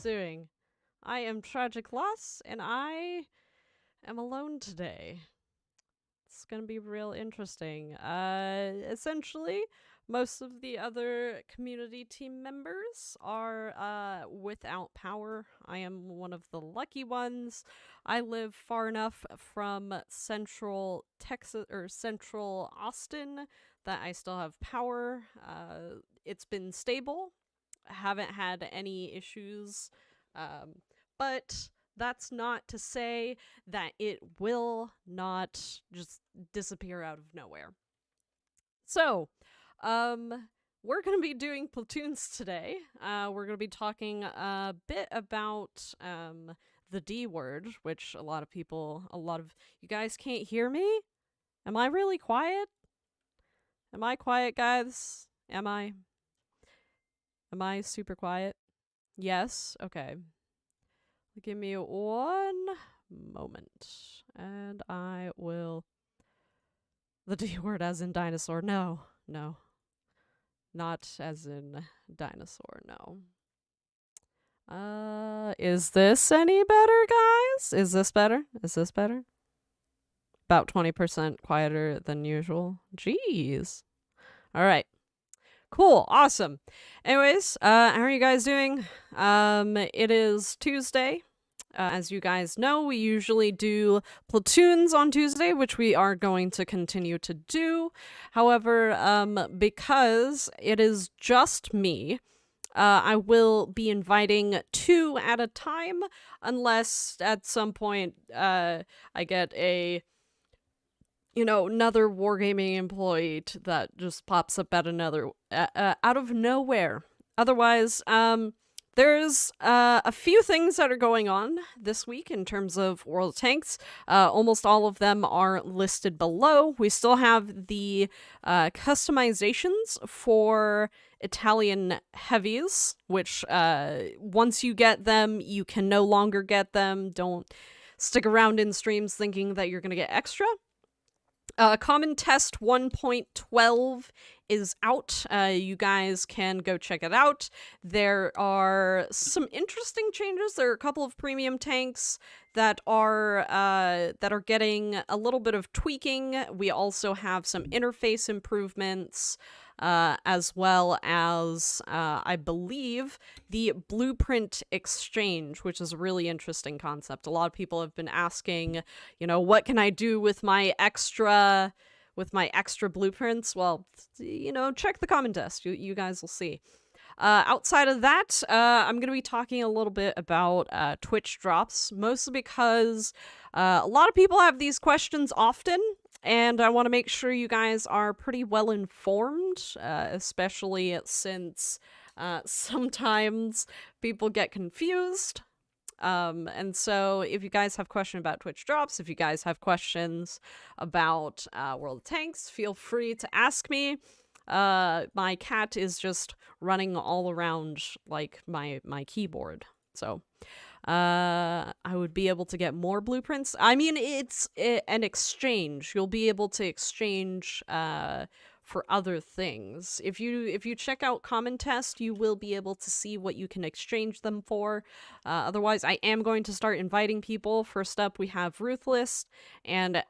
doing? I am Tragic Loss, and I am alone today. It's gonna be real interesting. Essentially, most of the other community team members are without power. I am one of the lucky ones. I live far enough from central Texas or central Austin that I still have power. It's been stable. I haven't had any issues. But that's not to say that it will not just disappear out of nowhere. So, we're going to be doing platoons today. We're going to be talking a bit about the D word, which a lot of you guys can't hear me? Am I really quiet? Am I quiet, guys? Am I super quiet? Yes? Okay. Give me one moment, and I will... The D word as in dinosaur. No. Not as in dinosaur, no. Is this any better, guys? Is this better? About 20% quieter than usual. Jeez. Alright. Cool. Awesome. Anyways, how are you guys doing? It is Tuesday. As you guys know, we usually do platoons on Tuesday, which we are going to continue to do. However, because it is just me, I will be inviting 2 at a time, unless at some point I get another wargaming employee that just pops up at another out of nowhere. Otherwise, there's a few things that are going on this week in terms of World of Tanks. Almost all of them are listed below. We still have the customizations for Italian heavies, which once you get them, you can no longer get them. Don't stick around in streams thinking that you're going to get extra. Common Test 1.12 is out. You guys can go check it out. There are some interesting changes. There are a couple of premium tanks that are getting a little bit of tweaking. We also have some interface improvements, as well as, I believe, the blueprint exchange, which is a really interesting concept. A lot of people have been asking, what can I do with my extra blueprints? Well, check the common test. You guys will see. Outside of that, I'm going to be talking a little bit about Twitch drops, mostly because a lot of people have these questions often, and I want to make sure you guys are pretty well informed, especially since sometimes people get confused. And so if you guys have questions about Twitch drops, if you guys have questions about World of Tanks, feel free to ask me. My cat is just running all around like my keyboard. So I would be able to get more blueprints. I mean, it's an exchange. You'll be able to exchange for other things. If you check out Common Test, you will be able to see what you can exchange them for. Otherwise, I am going to start inviting people. First up, we have Ruthless, and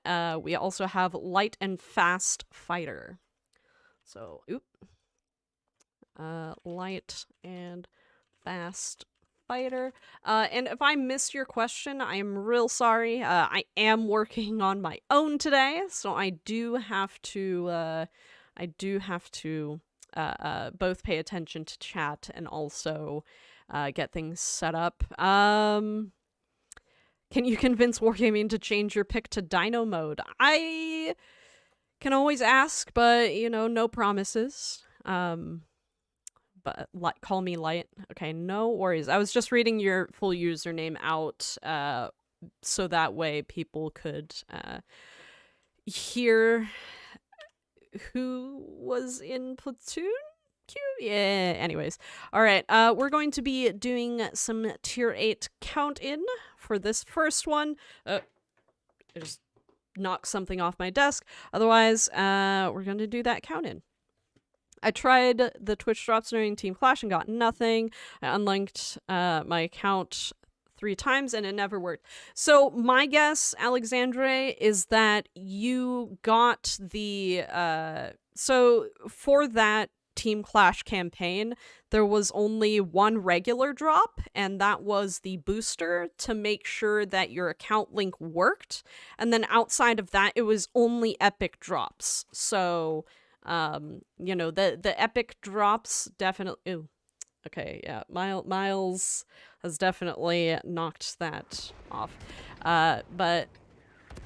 we also have Light and Fast Fighter. So, Light and Fast Fighter. And if I missed your question, I am real sorry. I am working on my own today, so I do have to both pay attention to chat and also get things set up. Can you convince Wargaming to change your pick to Dino mode? I can always ask, but no promises. But call me Light. Okay, no worries. I was just reading your full username out, so that way people could hear who was in platoon. Yeah. Anyways, all right. We're going to be doing some tier 8 count in for this first one. I just knocked something off my desk. Otherwise, we're going to do that count in. I tried the Twitch drops during Team Clash and got nothing. I unlinked my account 3 times and it never worked. So my guess, Alexandre, is that you got the so for that Team Clash campaign, there was only one regular drop, and that was the booster to make sure that your account link worked. And then outside of that, it was only epic drops. So, you know, the epic drops definitely. Ew. Okay, yeah, Miles has definitely knocked that off. But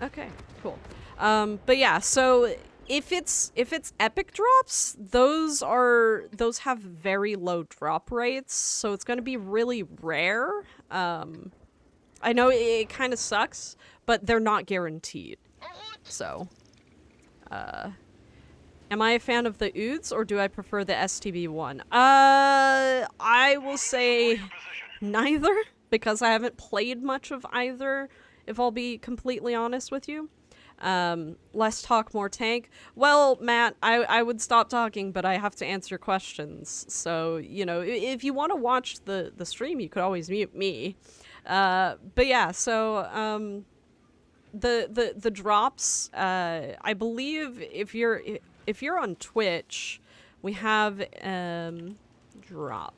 okay, cool. But yeah, so if it's epic drops, those have very low drop rates, so it's going to be really rare. I know it kind of sucks, but they're not guaranteed. So, am I a fan of the Oods, or do I prefer the STB one? I will say neither, because I haven't played much of either, if I'll be completely honest with you. Less talk, more tank. Well, Matt, I would stop talking, but I have to answer questions. So, you know, if you want to watch the stream, you could always mute me. But yeah, so, the drops, I believe if you're on Twitch, we have, drop.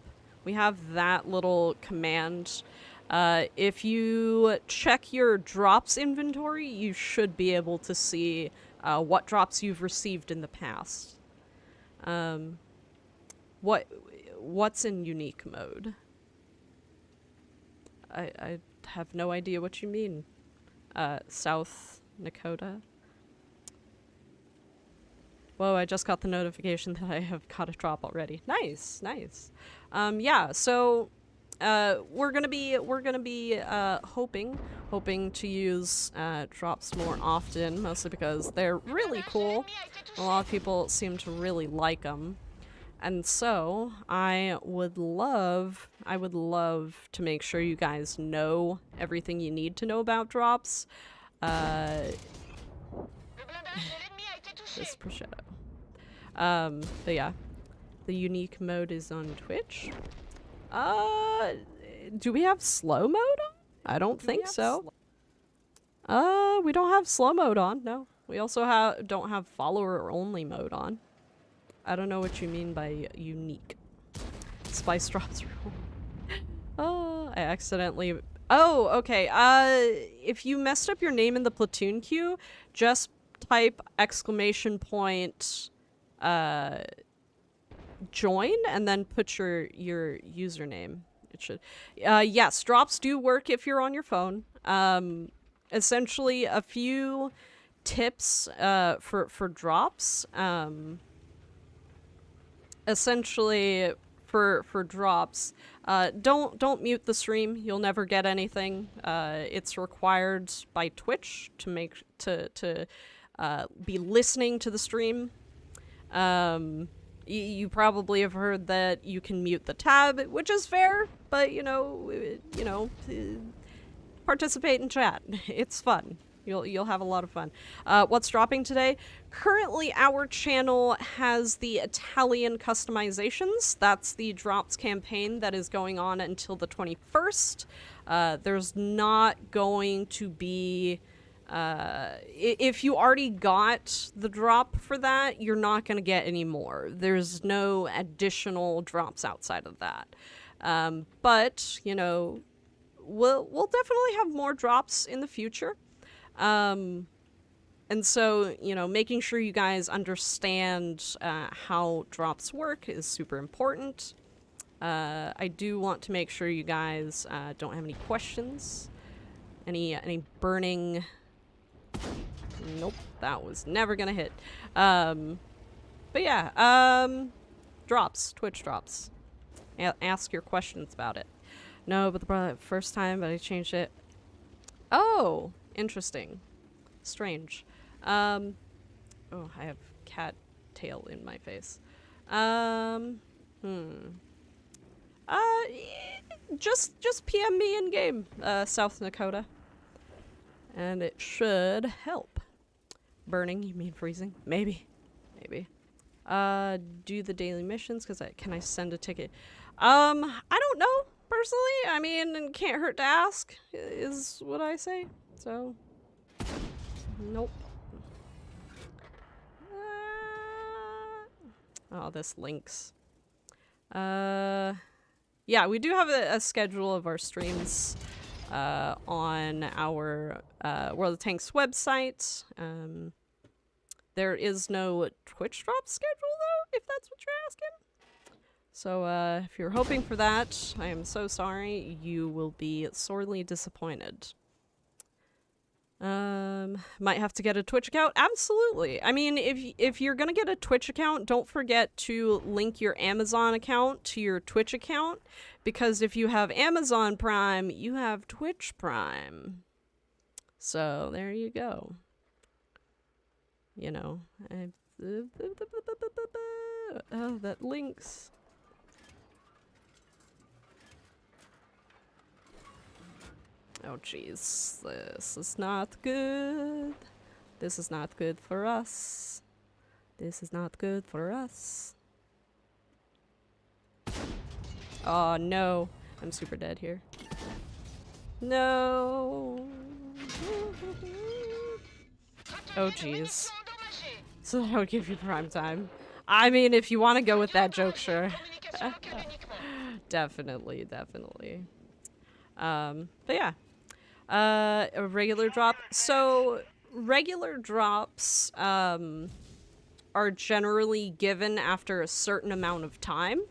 We have that little command. If you check your drops inventory, you should be able to see what drops you've received in the past. What's in unique mode? I have no idea what you mean. South Dakota. Whoa, I just got the notification that I have got a drop already. Nice, nice. Yeah, so we're gonna be hoping to use drops more often, mostly because they're really cool. A lot of people seem to really like them, and so I would love to make sure you guys know everything you need to know about drops. This prosciutto. But yeah, the unique mode is on Twitch. Do we have slow mode on? I don't think so. We don't have slow mode on, no. We also don't have follower only mode on. I don't know what you mean by unique. Spice drops rule. Oh, I accidentally... Oh, okay. If you messed up your name in the platoon queue, just type exclamation point join and then put your username. It should. Yes, drops do work if you're on your phone. Essentially, a few tips for drops. Essentially, for drops, don't mute the stream. You'll never get anything. It's required by Twitch to be listening to the stream. You probably have heard that you can mute the tab, which is fair, but you know, participate in chat. It's fun. You'll have a lot of fun. What's dropping today? Currently, our channel has the Italian customizations. That's the drops campaign that is going on until the 21st. There's not going to be... if you already got the drop for that, you're not going to get any more. There's no additional drops outside of that. But, you know, we'll definitely have more drops in the future. And so, you know, making sure you guys understand how drops work is super important. I do want to make sure you guys don't have any questions. Any burning... Nope, that was never gonna hit. But yeah, drops, Twitch drops. Ask your questions about it. No, but the first time, but I changed it. Oh, interesting. Strange. Oh, I have cat tail in my face. Just PM me in game, South Dakota. And it should help. Burning, you mean freezing? Maybe. Maybe. do the daily missions, because can I send a ticket? I don't know, personally. I mean, it can't hurt to ask, is what I say. So, nope. Oh, this links. Yeah, we do have a schedule of our streams on our World of Tanks website. There is no Twitch drop schedule, though, if that's what you're asking. So if you're hoping for that, I am so sorry. You will be sorely disappointed. Might have to get a Twitch account? Absolutely. I mean, if you're gonna get a Twitch account, don't forget to link your Amazon account to your Twitch account, because if you have Amazon Prime, you have Twitch Prime. So, there you go. You know, oh, that links. Oh, jeez. This is not good. This is not good for us. This is not good for us. Oh, no. I'm super dead here. No. Oh, jeez. So that would give you prime time. I mean, if you want to go with that joke, sure. Definitely, definitely. But yeah. A regular drop. So, regular drops, are generally given after a certain amount of time.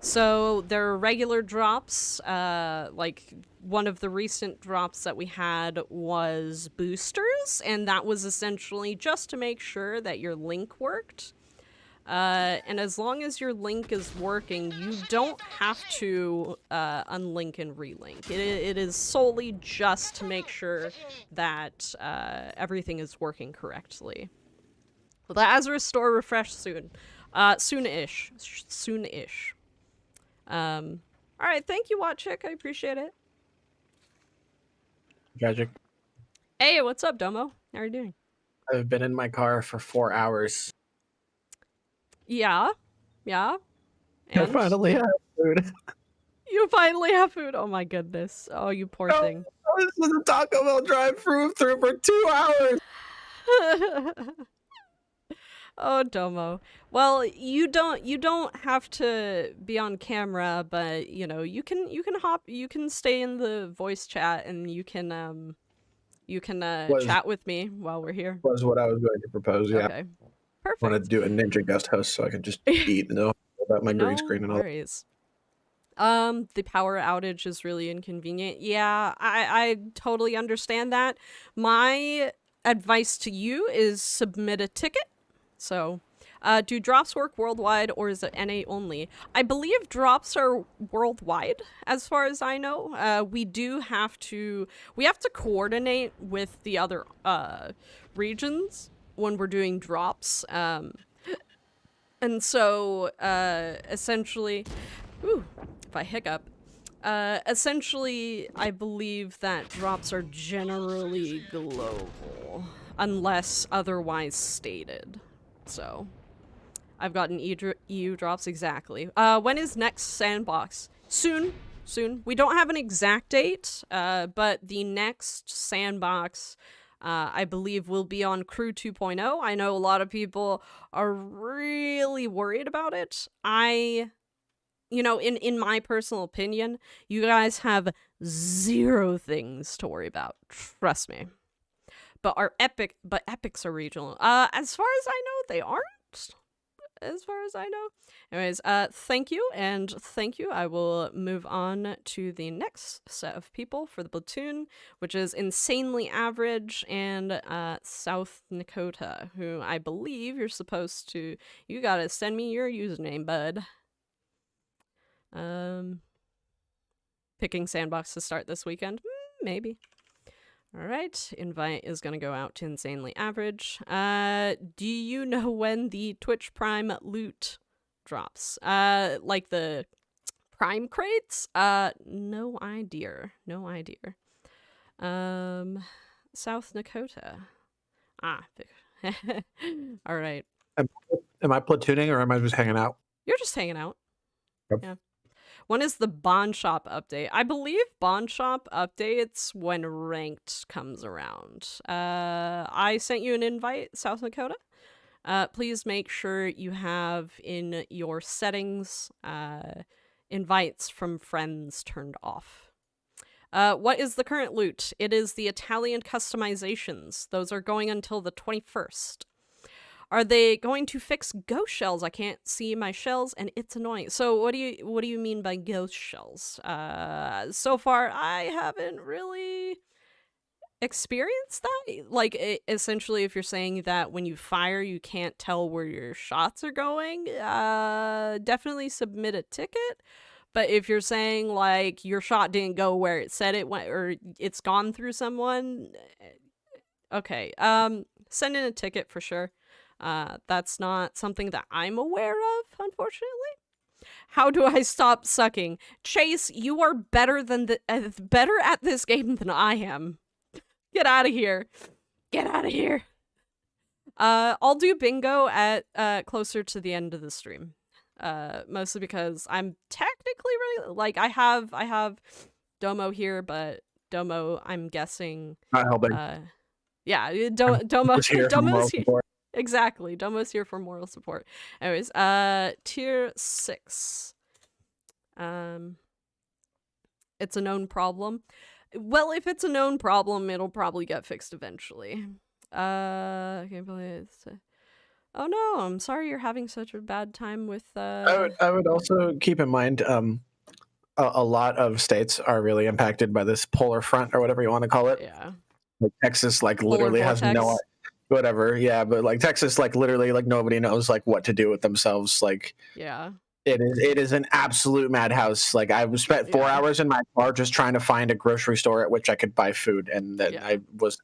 So, there are regular drops, like one of the recent drops that we had was boosters, and that was essentially just to make sure that your link worked. And as long as your link is working, you don't have to unlink and relink. It is solely just to make sure that everything is working correctly. Well, the Azure store refresh soon. Soon-ish. Soon-ish. Alright, thank you, Watchick. I appreciate it. Tragic. Hey, what's up, Domo? How are you doing? I've been in my car for 4 hours. Yeah. Yeah. I finally have food. You finally have food. Oh my goodness. Oh, you poor thing. This was a Taco Bell drive-through for 2 hours. Oh, Domo. Well, you don't have to be on camera, but you know, you can stay in the voice chat, and you can chat with me while we're here. Was what I was going to propose, yeah. Okay. Perfect. I want to do a ninja guest host so I can just eat and know about my green screen and all. Worries. The power outage is really inconvenient. Yeah, I totally understand that. My advice to you is submit a ticket. So, do drops work worldwide, or is it NA only? I believe drops are worldwide, as far as I know. We have to coordinate with the other regions when we're doing drops. And so, essentially, if I hiccup, essentially, I believe that drops are generally global, unless otherwise stated. So, I've gotten EU drops exactly. When is next sandbox? Soon. We don't have an exact date, but the next sandbox, I believe, will be on Crew 2.0. I know a lot of people are really worried about it. You know, in my personal opinion, you guys have zero things to worry about. Trust me. But epics are regional. As far as I know, they aren't. As far as I know. Anyways, thank you, and thank you. I will move on to the next set of people for the platoon, which is Insanely Average and South Dakota, who I believe you're supposed to. You gotta send me your username, bud. Picking sandbox to start this weekend? Maybe. Alright, invite is gonna go out to Insanely Average. Do you know when the Twitch Prime loot drops? Like the Prime crates? No idea. No idea. South Dakota. Alright. Am I platooning or am I just hanging out? You're just hanging out. Yep. Yeah. One is the Bond Shop update. I believe Bond Shop updates when ranked comes around. I sent you an invite, South Dakota. Please make sure you have in your settings invites from friends turned off. What is the current loot? It is the Italian customizations. Those are going until the 21st. Are they going to fix ghost shells? I can't see my shells, and it's annoying. So what do you mean by ghost shells? So far, I haven't really experienced that. Like, essentially, if you're saying that when you fire, you can't tell where your shots are going, definitely submit a ticket. But if you're saying, like, your shot didn't go where it said it went, or it's gone through someone, okay, send in a ticket for sure. That's not something that I'm aware of, unfortunately. How do I stop sucking? Chase, you are better at this game than I am. Get out of here. Get out of here. I'll do bingo at closer to the end of the stream. Mostly because I'm technically really, like, I have Domo here, but Domo, I'm guessing, Not helping. yeah, Domo's here. Support. Exactly. Domo's here for moral support. Anyways, tier 6. It's a known problem. Well, if it's a known problem, it'll probably get fixed eventually. I can't believe it. Oh no, I'm sorry you're having such a bad time with I would also keep in mind a lot of states are really impacted by this polar front or whatever you want to call it. Yeah. Like Texas literally has no whatever. Yeah, but like Texas literally nobody knows what to do with themselves. Yeah. It is an absolute madhouse. I spent 4 hours in my car just trying to find a grocery store at which I could buy food, and then I was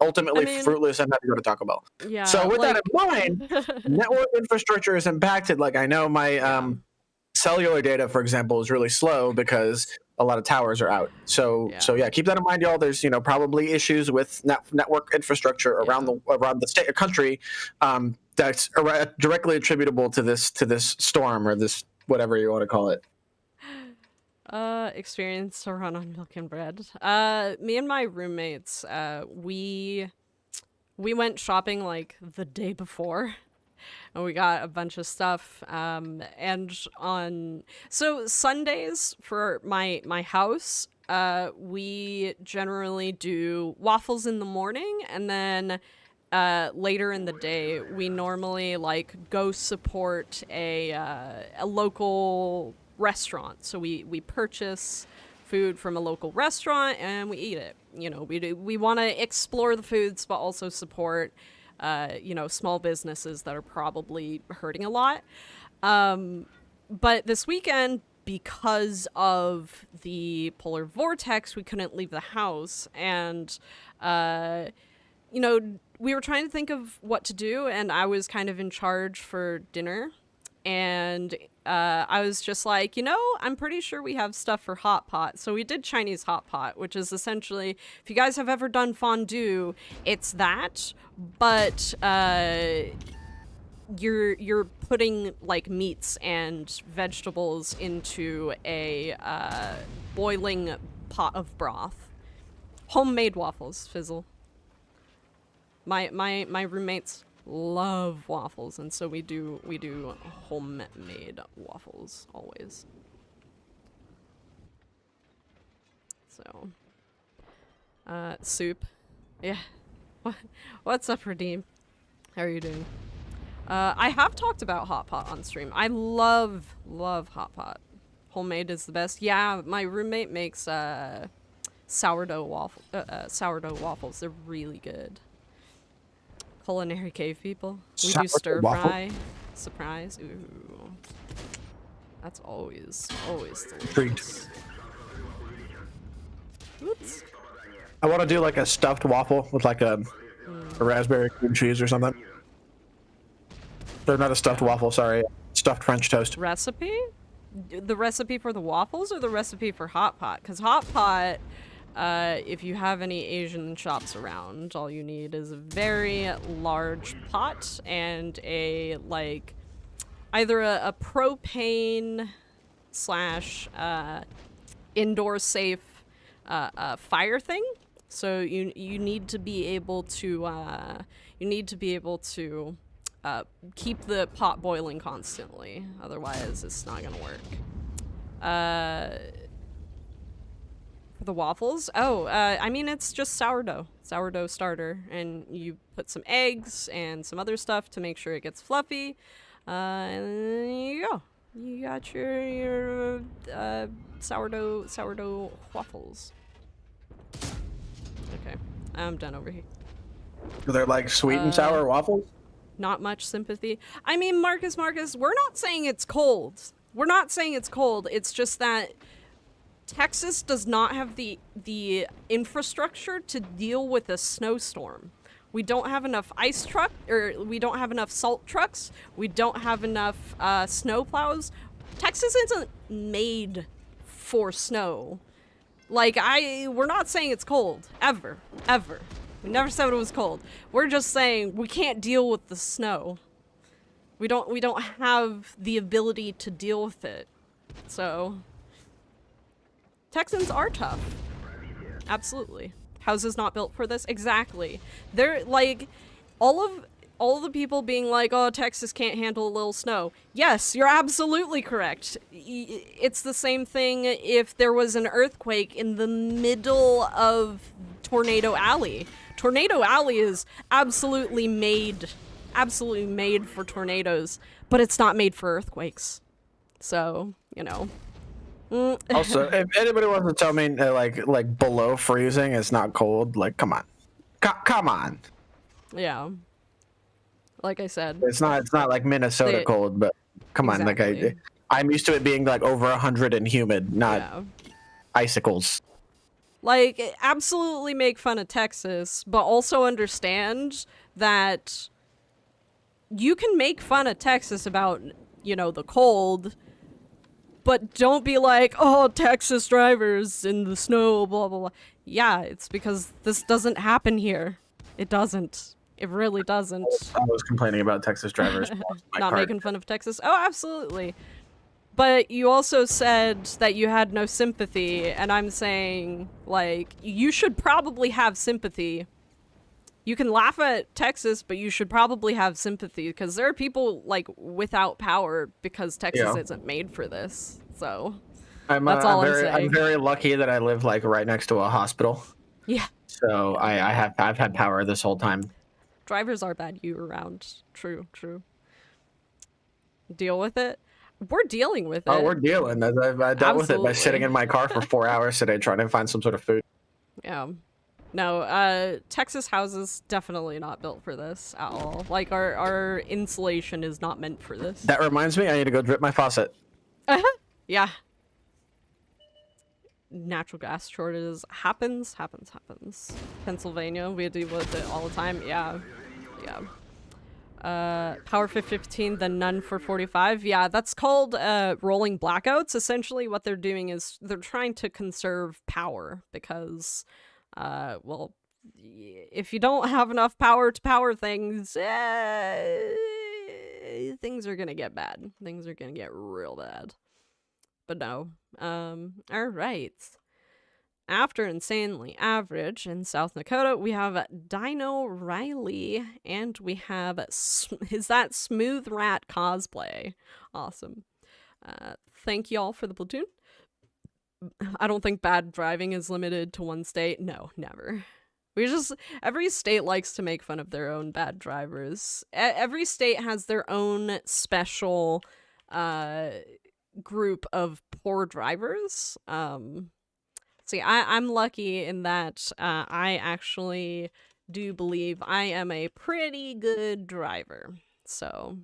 ultimately fruitless and had to go to Taco Bell. Yeah. So with that in mind, network infrastructure is impacted. I know my cellular data, for example, is really slow because a lot of towers are out. So yeah, keep that in mind, y'all. There's probably issues with network infrastructure around the state or country. That's directly attributable to this storm or this whatever you want to call it. Experience to run on milk and bread. Me and my roommates, we went shopping the day before, and we got a bunch of stuff. And so Sundays for my house, we generally do waffles in the morning, and then later in the day, we normally go support a local restaurant. So we purchase food from a local restaurant and we eat it. We want to explore the foods, but also support small businesses that are probably hurting a lot. But this weekend, because of the polar vortex, we couldn't leave the house, and we were trying to think of what to do, and I was kind of in charge for dinner, and I was just like, I'm pretty sure we have stuff for hot pot. So we did Chinese hot pot, which is essentially, if you guys have ever done fondue, it's that, but you're putting meats and vegetables into a boiling pot of broth. Homemade waffles, Fizzle. My roommates love waffles, and so we do homemade waffles always. So, soup, yeah. What's up, Redeem? How are you doing? I have talked about hot pot on stream. I love hot pot. Homemade is the best. Yeah, my roommate makes sourdough waffles. They're really good. Culinary cave people. We do stir fry. Surprise. Ooh. That's always delicious. Oops. I want to do a stuffed waffle with a raspberry cream cheese or something. Or not a stuffed waffle, sorry. Stuffed French toast. Recipe? The recipe for the waffles or the recipe for hot pot? Because hot pot, if you have any Asian shops around, all you need is a very large pot and a either a propane slash indoor safe fire thing. So you need to be able to keep the pot boiling constantly. Otherwise, it's not gonna work. For the waffles, I mean, it's just sourdough starter, and you put some eggs and some other stuff to make sure it gets fluffy, and then you go. You got your sourdough waffles. Okay, I'm done over here. They're like sweet and sour waffles? Not much sympathy. I mean, Marcus, we're not saying it's cold. We're not saying it's cold. It's just that Texas does not have the infrastructure to deal with a snowstorm. We don't have enough we don't have enough salt trucks. We don't have enough snow plows. Texas isn't made for snow. Like, we're not saying it's cold. Ever. We never said it was cold. We're just saying we can't deal with the snow. We don't have the ability to deal with it. So Texans are tough. Absolutely. Houses not built for this? Exactly. They're like all of the people being like, "Oh, Texas can't handle a little snow." Yes, you're absolutely correct. It's the same thing if there was an earthquake in the middle of Tornado Alley. Tornado Alley is absolutely made for tornadoes, but it's not made for earthquakes. So, you know. Also, if anybody wants to tell me like below freezing is not cold, like come on. Come on. Yeah. Like I said, it's not like Minnesota cold, but come on, like I'm used to it being like over 100 and humid, not icicles. Like, absolutely make fun of Texas, but also understand that you can make fun of Texas about, the cold, but don't be like, "Oh, Texas drivers in the snow, blah, blah, blah." Yeah, it's because this doesn't happen here. It doesn't. It really doesn't. I was complaining about Texas drivers. Not making fun of Texas. Oh, absolutely. But you also said that you had no sympathy, and I'm saying, like, you should probably have sympathy. You can laugh at Texas, but you should probably have sympathy, because there are people, like, without power because Texas isn't made for this. So, that's all I'm saying. I'm very lucky that I live, like, right next to a hospital. Yeah. So, I've had power this whole time. Drivers are bad year-round. True. Deal with it. We're dealing with it. Oh, we're dealing. I dealt with it by sitting in my car for 4 hours today trying to find some sort of food. Yeah. No, Texas houses definitely not built for this at all. Like, our insulation is not meant for this. That reminds me, I need to go drip my faucet. Yeah. Natural gas shortages happens. Pennsylvania, we deal with it all the time. Yeah. Power for 15, then none for 45. Yeah, that's called rolling blackouts. Essentially what they're doing is they're trying to conserve power because, well, if you don't have enough power to power things, things are gonna get bad. Things are gonna get real bad. But no. Alright. After Insanely Average in South Dakota, we have Dino Riley, and we have is that Smooth Rat cosplay. Awesome. Thank y'all for the platoon. I don't think bad driving is limited to one state. No, never. Every state likes to make fun of their own bad drivers. Every state has their own special group of poor drivers. See, I'm lucky in that I actually do believe I am a pretty good driver. So,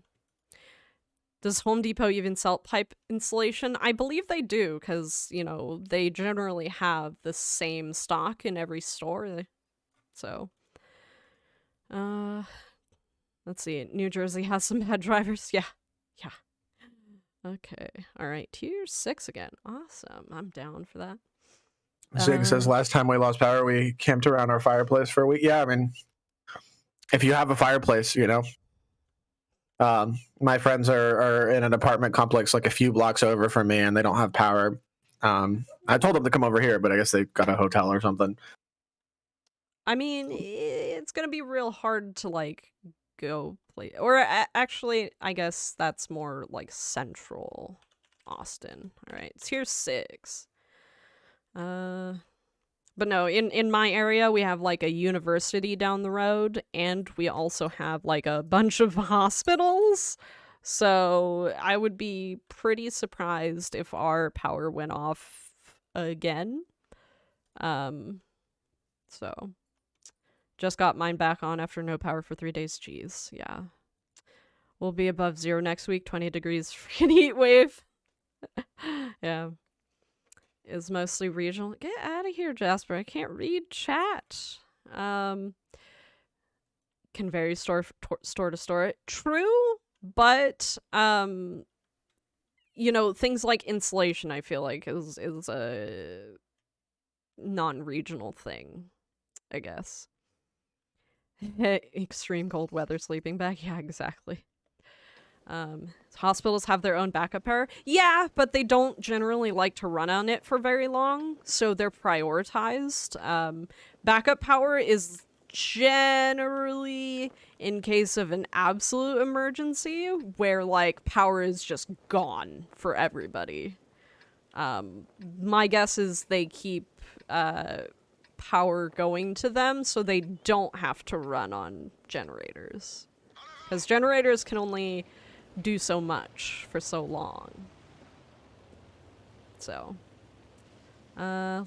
does Home Depot even sell pipe insulation? I believe they do, because, they generally have the same stock in every store. So, let's see. New Jersey has some bad drivers. Yeah. Okay. All right. Tier 6 again. Awesome. I'm down for that. Zig says last time we lost power, we camped around our fireplace for a week. Yeah, I mean, if you have a fireplace, My friends are in an apartment complex like a few blocks over from me, and they don't have power. I told them to come over here, but I guess they got a hotel or something. I mean, it's gonna be real hard to like go play, or actually, I guess that's more like central Austin. All right, it's Tier 6. But no, in my area, we have like a university down the road, and we also have like a bunch of hospitals. So I would be pretty surprised if our power went off again. So just got mine back on after no power for 3 days. Jeez, yeah. We'll be above 0 next week, 20 degrees, freaking heat wave. Yeah. Is mostly regional. Get out of here, Jasper. I can't read chat. Can vary store to store. True, but you know, things like insulation I feel like is a non-regional thing, I guess. Extreme cold weather sleeping bag. Yeah, exactly. Hospitals have their own backup power. Yeah, but they don't generally like to run on it for very long, so they're prioritized. Backup power is generally in case of an absolute emergency where like power is just gone for everybody. My guess is they keep power going to them so they don't have to run on generators, because generators can only do so much for so long. So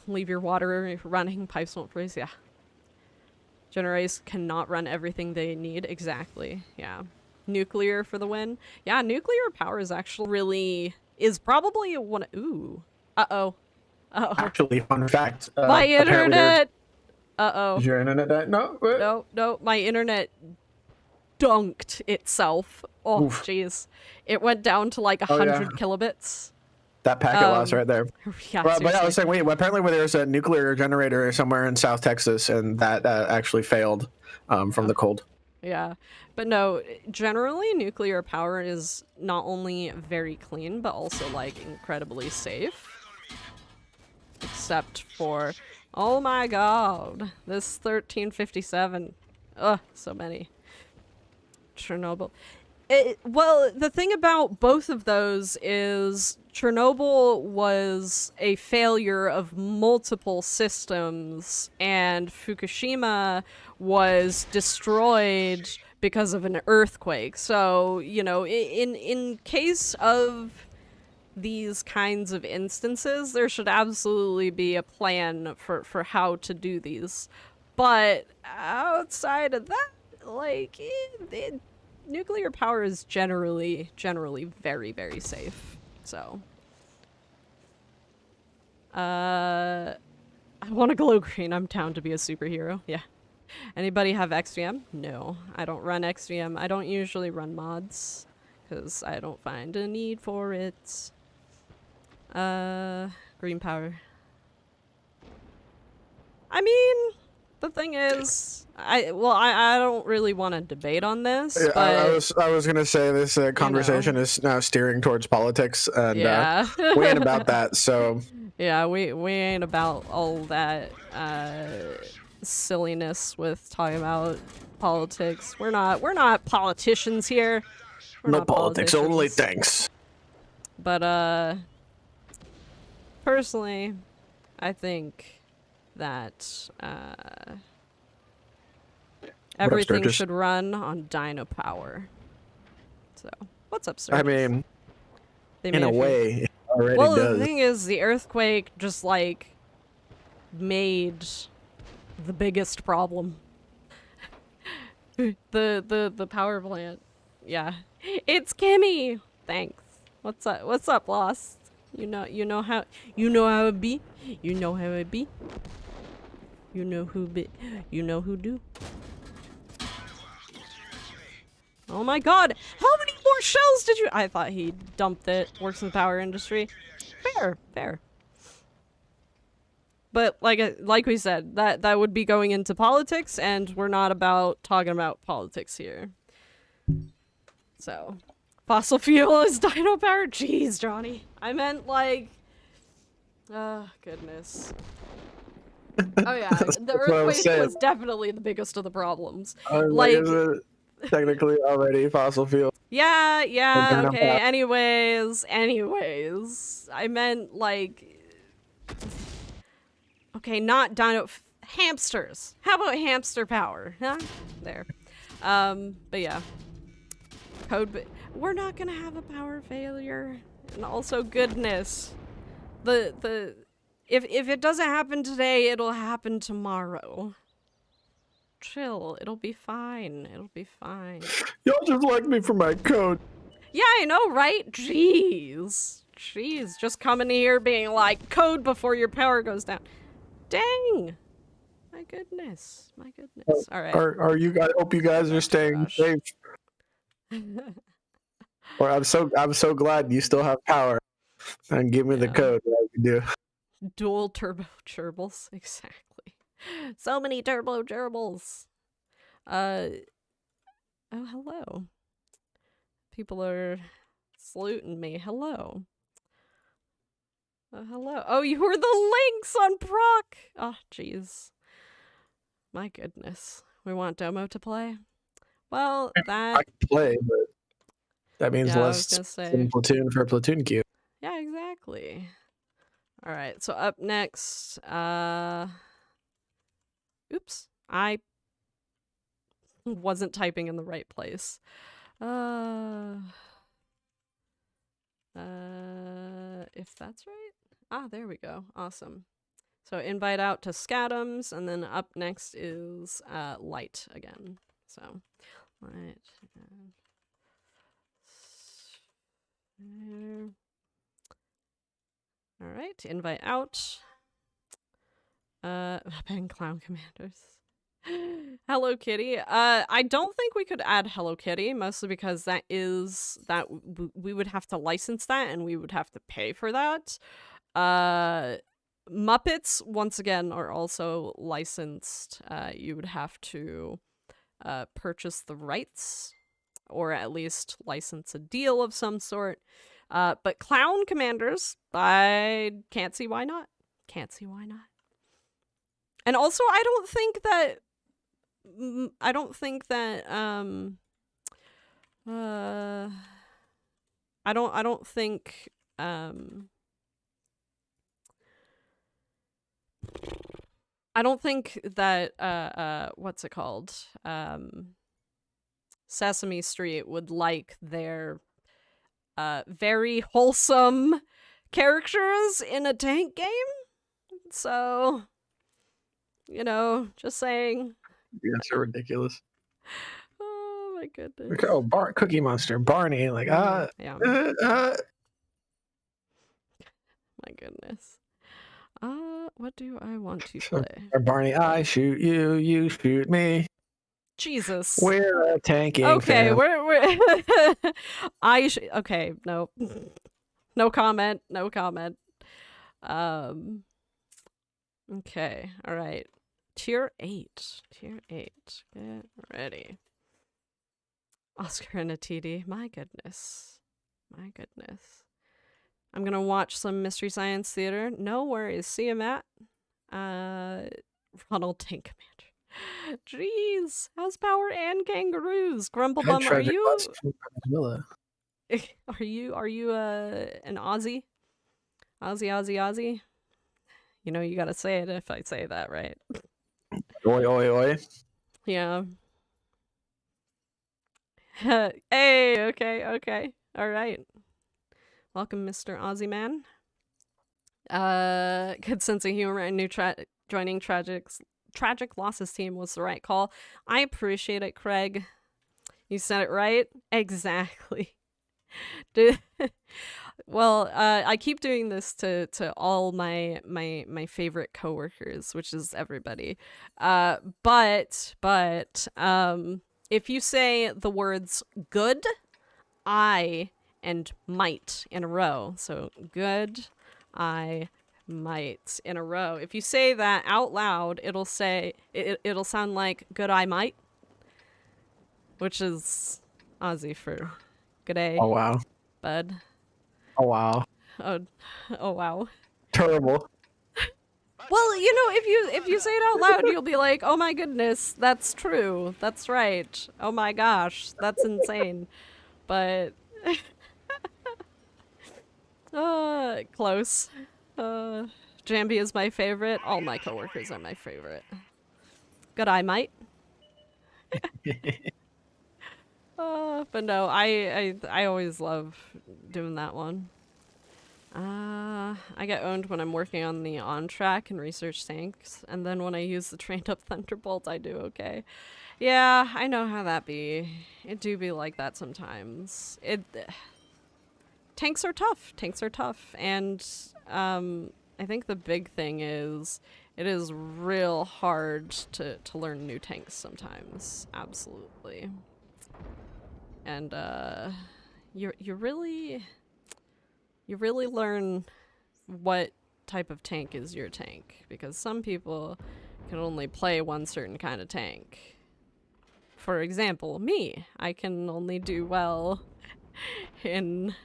leave your water running, pipes won't freeze. Yeah, generators cannot run everything they need. Exactly. Yeah, nuclear for the win. Yeah, nuclear power is actually probably one. Ooh, Actually, fun fact. My internet. Is your internet died? No. No, my internet dunked itself. Oh, jeez. It went down to like 100 kilobits. That packet loss right there. Yeah, but yeah, I was saying, wait, apparently there's a nuclear generator somewhere in South Texas, and that actually failed from the cold. Yeah, but no, generally nuclear power is not only very clean, but also like incredibly safe. Except for, oh my god, this 1357. Ugh, so many. Chernobyl. Well, the thing about both of those is Chernobyl was a failure of multiple systems, and Fukushima was destroyed because of an earthquake. So, you know, in case of these kinds of instances, there should absolutely be a plan for how to do these. But outside of that, like, nuclear power is generally very, very safe. So, I want to glow green. I'm down to be a superhero. Yeah. Anybody have XVM? No, I don't run XVM. I don't usually run mods because I don't find a need for it. Green power. I mean, the thing is, I don't really want to debate on this. Yeah, but I was gonna say this conversation is now steering towards politics, and yeah. we ain't about that. So yeah, we ain't about all that silliness with talking about politics. We're not politicians here. No politics, only thanks. But personally, I think that everything should run on Dino power. So, what's up, Sturgis? I mean, in a way, it already does. Well, the thing is, the earthquake just, like, made the biggest problem. the power plant. Yeah. It's Kimmy! Thanks. What's up? What's up, Lost? You know how it be? You know how it be? You know who do? Oh my god! How many more shells did you— I thought he dumped it. Works in the power industry. Fair. But like we said, that would be going into politics, and we're not talking about politics here. So, fossil fuel is dino power? Jeez, Johnny. I meant like... Oh, goodness. Oh yeah, the That's what I was earthquake saying. was definitely the biggest of the problems. I was Like, is it technically already fossil fuel? yeah, Dino okay, power. anyways. I meant, like... Okay, not dino... hamsters. How about hamster power? Huh? There. But yeah. We're not gonna have a power failure. And also, goodness. If it doesn't happen today, it'll happen tomorrow. Chill. It'll be fine. It'll be fine. Y'all just like me for my code. Yeah, I know, right? Jeez. Just coming here being like, code before your power goes down. Dang. My goodness. All right. Are you? I hope you guys are staying safe. Or I'm so glad you still have power. And give me the code that I can do. Dual turbo gerbils, exactly. So many turbo gerbils. Oh, hello. People are saluting me. Hello. Hello. Oh, you were the links on proc. Oh, jeez. My goodness. We want Domo to play? Well, that... I can play, but that means yeah, less platoon for platoon queue. Yeah, exactly. All right, so up next, oops, I wasn't typing in the right place. If that's right. Ah, there we go. Awesome. So invite out to Scatums, and then up next is Light again. So Light. All right, invite out. Ben Clown Commanders. Hello Kitty. I don't think we could add Hello Kitty, mostly because we would have to license that and we would have to pay for that. Muppets, once again, are also licensed. You would have to purchase the rights, or at least license a deal of some sort. But Clown Commanders, I can't see why not. And also, I don't think that I don't think that what's it called? Sesame Street would like their very wholesome characters in a tank game. So, just saying. That's so ridiculous. Oh my goodness. Like, oh, Cookie Monster, Barney, like yeah. My goodness. What do I want to play? Barney, I shoot you, you shoot me. Jesus. We're a tanking. Okay, fan. we're okay, no. No comment. Okay, all right. Tier 8. Get ready. Oscar and a TD. My goodness. I'm gonna watch some Mystery Science Theater. No worries. See you, Matt. Ronald Tank Commander. Jeez. How's Power and Kangaroos? Grumblebum, are you... Are you an Aussie? Aussie? You gotta say it if I say that, right? Oi, oi, oi. Yeah. Hey, okay. All right. Welcome, Mr. Aussie Man. Good sense of humor and joining Tragic Losses team was the right call. I appreciate it, Craig. You said it right. Exactly. Well, I keep doing this to all my favorite coworkers, which is everybody. But if you say the words good, I, and might in a row, so good, I, might in a row. If you say that out loud, it'll it'll sound like good I might, which is Aussie for G'day, Oh wow. bud. Oh wow. Oh, oh wow. Terrible. Well, you know, if you say it out loud, you'll be like, "Oh my goodness, that's true. That's right. Oh my gosh, that's insane." But close. Jambi is my favorite. All my coworkers are my favorite. Good eye, mate. But no, I always love doing that one. I get owned when I'm working on the on-track and research tanks, and then when I use the trained-up Thunderbolt, I do okay. Yeah, I know how that be. It do be like that sometimes. Tanks are tough. Tanks are tough, and I think the big thing is it is real hard to learn new tanks sometimes. Absolutely. And you really learn what type of tank is your tank, because some people can only play one certain kind of tank. For example, me. I can only do well in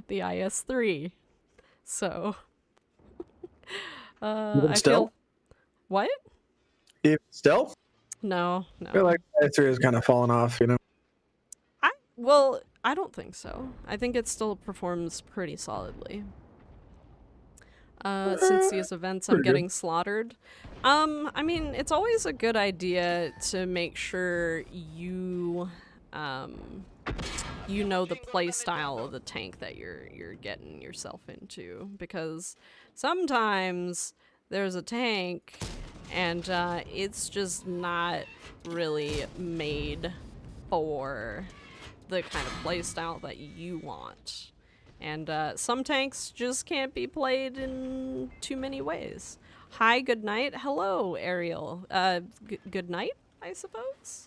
the IS-3. So Even I still? feel what? Even still? No. I feel like IS-3 has kind of fallen off, you know. Well, I don't think so. I think it still performs pretty solidly. Since these events I'm getting slaughtered. I mean, it's always a good idea to make sure you you know the play style of the tank that you're getting yourself into, because sometimes there's a tank and it's just not really made for the kind of play style that you want. And some tanks just can't be played in too many ways. Hi, good night. Hello, Ariel. Good night, I suppose?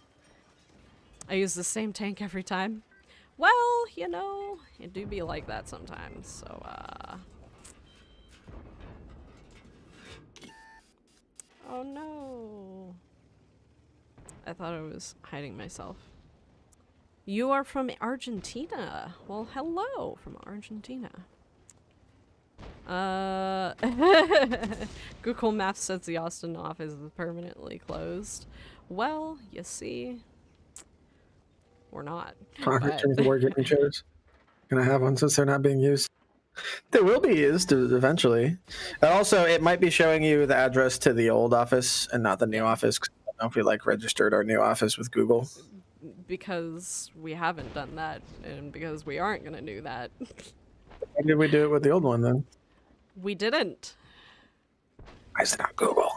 I use the same tank every time. Well, you know, it do be like that sometimes, so, Oh no. I thought I was hiding myself. You are from Argentina. Well, hello from Argentina. Google Maps says the Austin office is permanently closed. Well, you see, we're not. Change the wargaming chairs. Gonna have one since they're not being used. They will be used eventually. And also, it might be showing you the address to the old office and not the new office. 'Cause I don't know if we like registered our new office with Google. Because we haven't done that, and because we aren't gonna do that. Why did we do it with the old one then? We didn't. Why is it not Google?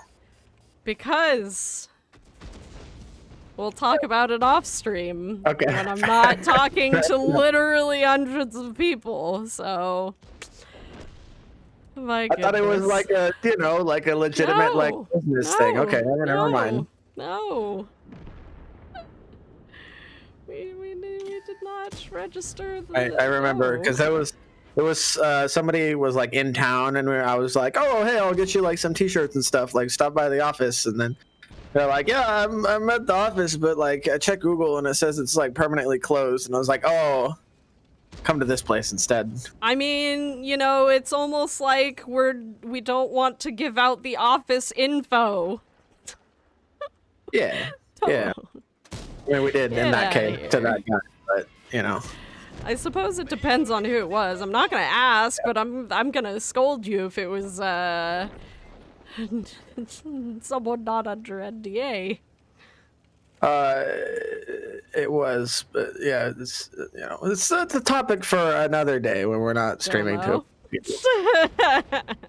Because we'll talk about it off stream. Okay. When I'm not talking to literally hundreds of people, so. My goodness. I thought it was like a, you know, like a legitimate like business thing. Okay, never mind. No. We did not register the... I remember because it was somebody was like in town and I was like, oh hey, I'll get you like some t-shirts and stuff, like stop by the office, and then they're like, yeah, I'm at the office, but like I checked Google and it says it's like permanently closed, and I was like, oh, come to this place instead. I mean, you know, it's almost like we don't want to give out the office info. Yeah. Yeah. I mean, we did in that case to that guy, but you know. I suppose it depends on who it was. I'm not gonna ask, but I'm gonna scold you if it was someone not under NDA. It was, but yeah, it's you know, it's a topic for another day when we're not streaming to people.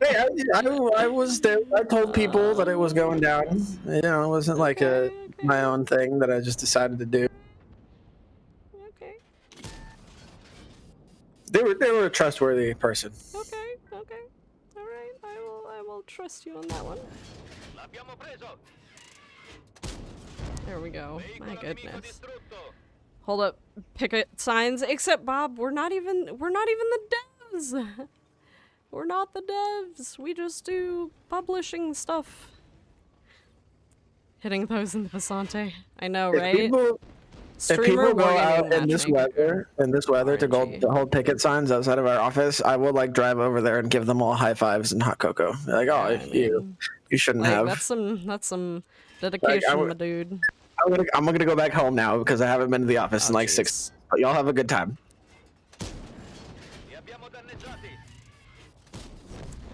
Hey, I was there. I told people that it was going down. You know, it wasn't like my own thing that I just decided to do. Okay. They were a trustworthy person. Okay. All right. I will trust you on that one. There we go. My goodness. Hold up. Picket signs. Except Bob, we're not even the devs. We're not the devs. We just do publishing stuff. Hitting those in the Passante. I know, right? If people go wargaming out and in this weather to go RNG. to hold picket signs outside of our office, I will like drive over there and give them all high fives and hot cocoa. They're like, Yeah, oh, I mean, you shouldn't like have. that's some Like, dedication, my dude. I'm gonna go back home now because I haven't been to the office Oh, in like jeez. 6. But y'all have a good time.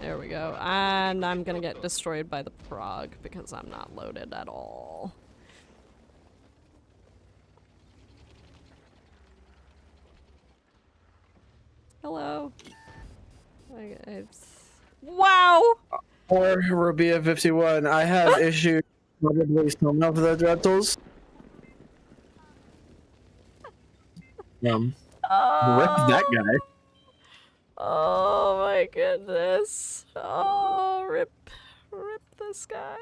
There we go. And I'm gonna get destroyed by the prog because I'm not loaded at all. Hello. Wow! Or Rubia 51. I have issued probably some of the dreadfuls. Rip that guy. Oh my goodness. Oh, rip this guy.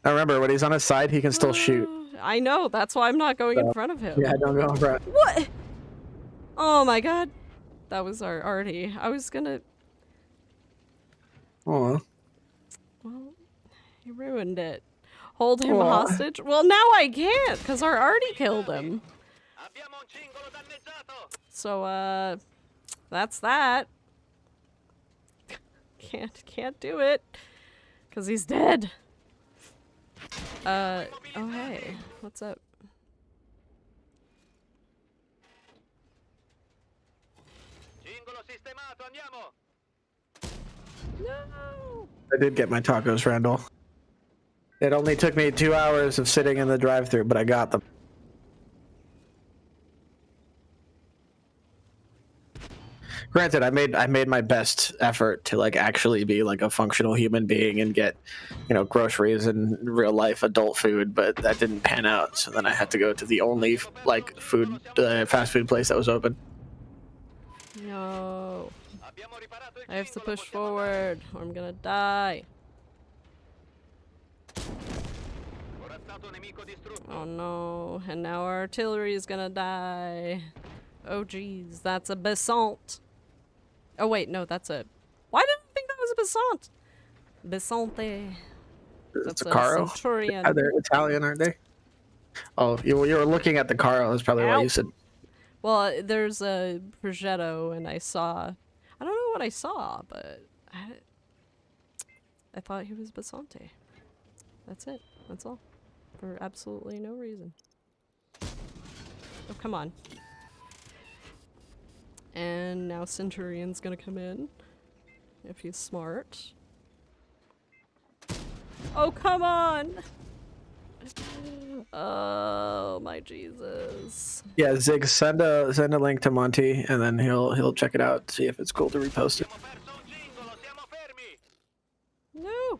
Now remember, when he's on his side, he can still shoot. I know, that's why I'm not going in front of him. Yeah, don't go in front. What? Oh my god. That was our arty. I was gonna... Oh. Well, he ruined it. Hold him hostage? Well, now I can't, because our arty killed him. So, that's that. Can't do it. Because he's dead. Oh hey, what's up? No! I did get my tacos, Randall. It only took me 2 hours of sitting in the drive-thru, but I got them. Granted, I made my best effort to like actually be like a functional human being and get, groceries and real life adult food, but that didn't pan out. So then I had to go to the only like fast food place that was open. No. I have to push forward or I'm gonna die. Oh no, and now our artillery is gonna die. Oh geez, that's a Besant. Oh wait, no, that's a... Why did I think that was a Besant? Besante. That's a Caro. Centurion. They're Italian, aren't they? Oh, you were looking at the Caro. That's probably why you said... Well, there's a Progetto, and I saw... I don't know what I saw, but... I thought he was Besante. That's it. That's all. For absolutely no reason. Oh, come on. And now Centurion's gonna come in. If he's smart. Oh, come on! Oh, my Jesus. Yeah, Zig, send a link to Monty, and then he'll check it out, see if it's cool to repost it. No!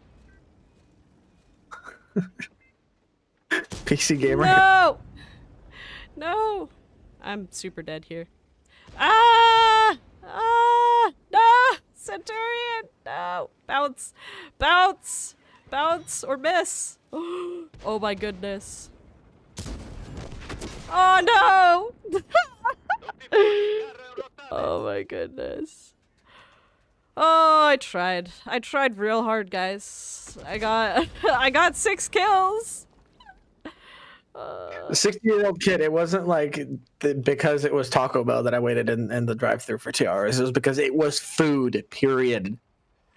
PC gamer. No! No! I'm super dead here. Ah! Ah! No! Centurion! No! Bounce! Bounce! Bounce or miss! Oh my goodness. Oh no! Oh my goodness. Oh, I tried. I tried real hard, guys. I got 6 kills! The 60-year-old kid, it wasn't like because it was Taco Bell that I waited in the drive-thru for 2 hours. It was because it was food, period.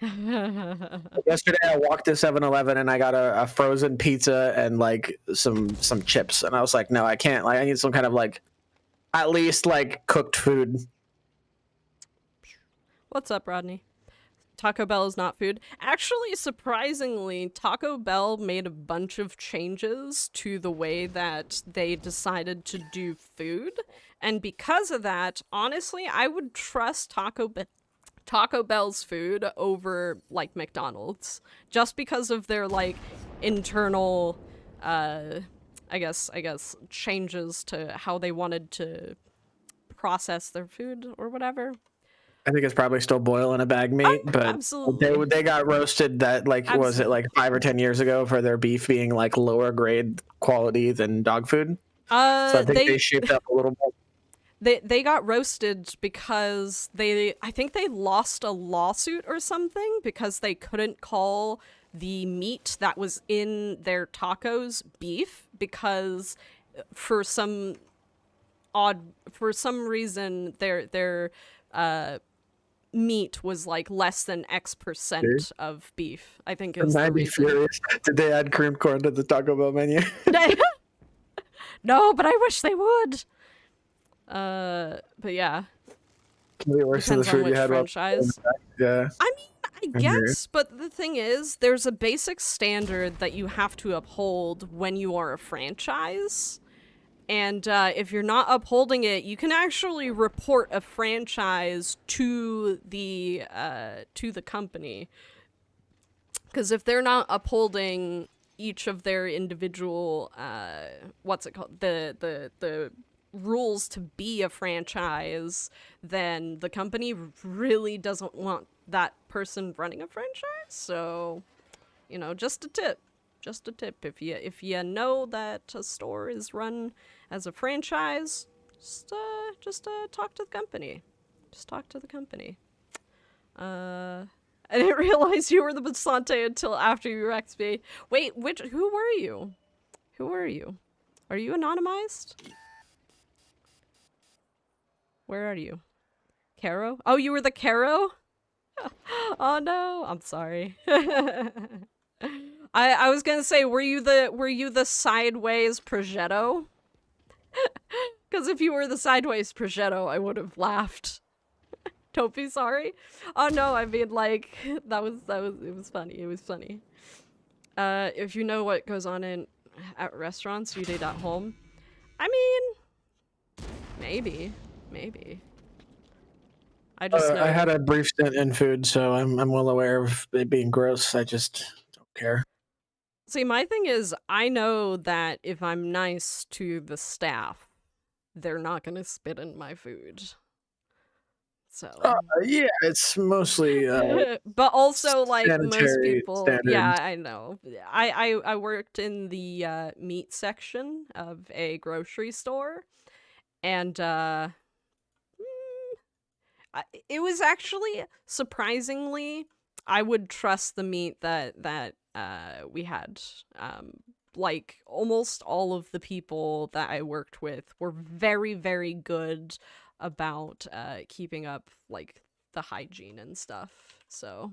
Yesterday I walked to 7-Eleven and I got a frozen pizza and like some chips. And I was like, no, I can't. Like, I need some kind of like, at least like cooked food. What's up, Rodney? Taco Bell is not food. Actually, surprisingly, Taco Bell made a bunch of changes to the way that they decided to do food. And because of that, honestly, I would trust Taco Bell's food over, like, McDonald's. Just because of their, like, internal, I guess, changes to how they wanted to process their food or whatever. I think it's probably still boiling a bag meat, but absolutely. they got roasted that like Absolutely. Was it like 5 or 10 years ago for their beef being like lower grade quality than dog food? So I think they shaped up a little bit. They got roasted because I think they lost a lawsuit or something because they couldn't call the meat that was in their tacos beef because for some reason their meat was like less than X% of beef, I think is the I'd be reason. furious. Did they add cream corn to the Taco Bell menu? No, but I wish they would. But yeah. Maybe worse than the Depends on food you which had franchise. yeah. I mean, I guess, but the thing is, there's a basic standard that you have to uphold when you are a franchise. And if you're not upholding it, you can actually report a franchise to the company. Because if they're not upholding each of their individual the rules to be a franchise, then the company really doesn't want that person running a franchise. So, just a tip. Just a tip. If you know that a store is run as a franchise, just talk to the company. Just talk to the company. I didn't realize you were the Basante until after you wrecked me. Wait, who were you? Who were you? Are you anonymized? Where are you? Caro? Oh, you were the Caro? Oh no, I'm sorry. I was gonna say, were you the sideways Progetto? Because if you were the sideways Progetto, I would have laughed. Don't be sorry. Oh no, I mean, like, it was funny. It was funny. If you know what goes on at restaurants, you did at home. I mean, maybe. I just know. I had a brief stint in food, so I'm well aware of it being gross. I just don't care. See, my thing is, I know that if I'm nice to the staff, they're not gonna spit in my food. So yeah, it's mostly but also like most people, standards. yeah, I know. I worked in the meat section of a grocery store, and it was actually surprisingly, I would trust the meat that we had. Like almost all of the people that I worked with were very, very good about keeping up like the hygiene and stuff. So,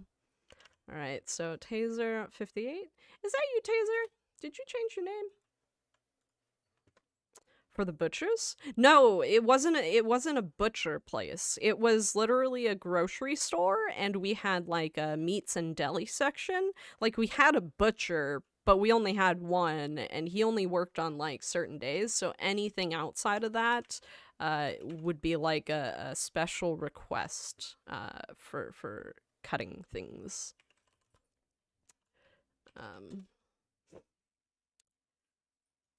all right. So Taser 58, is that you, Taser? Did you change your name? For the butchers? No, it wasn't a butcher place. It was literally a grocery store, and we had like a meats and deli section. Like we had a butcher, but we only had one, and he only worked on like certain days, so anything outside of that would be like a special request for cutting things.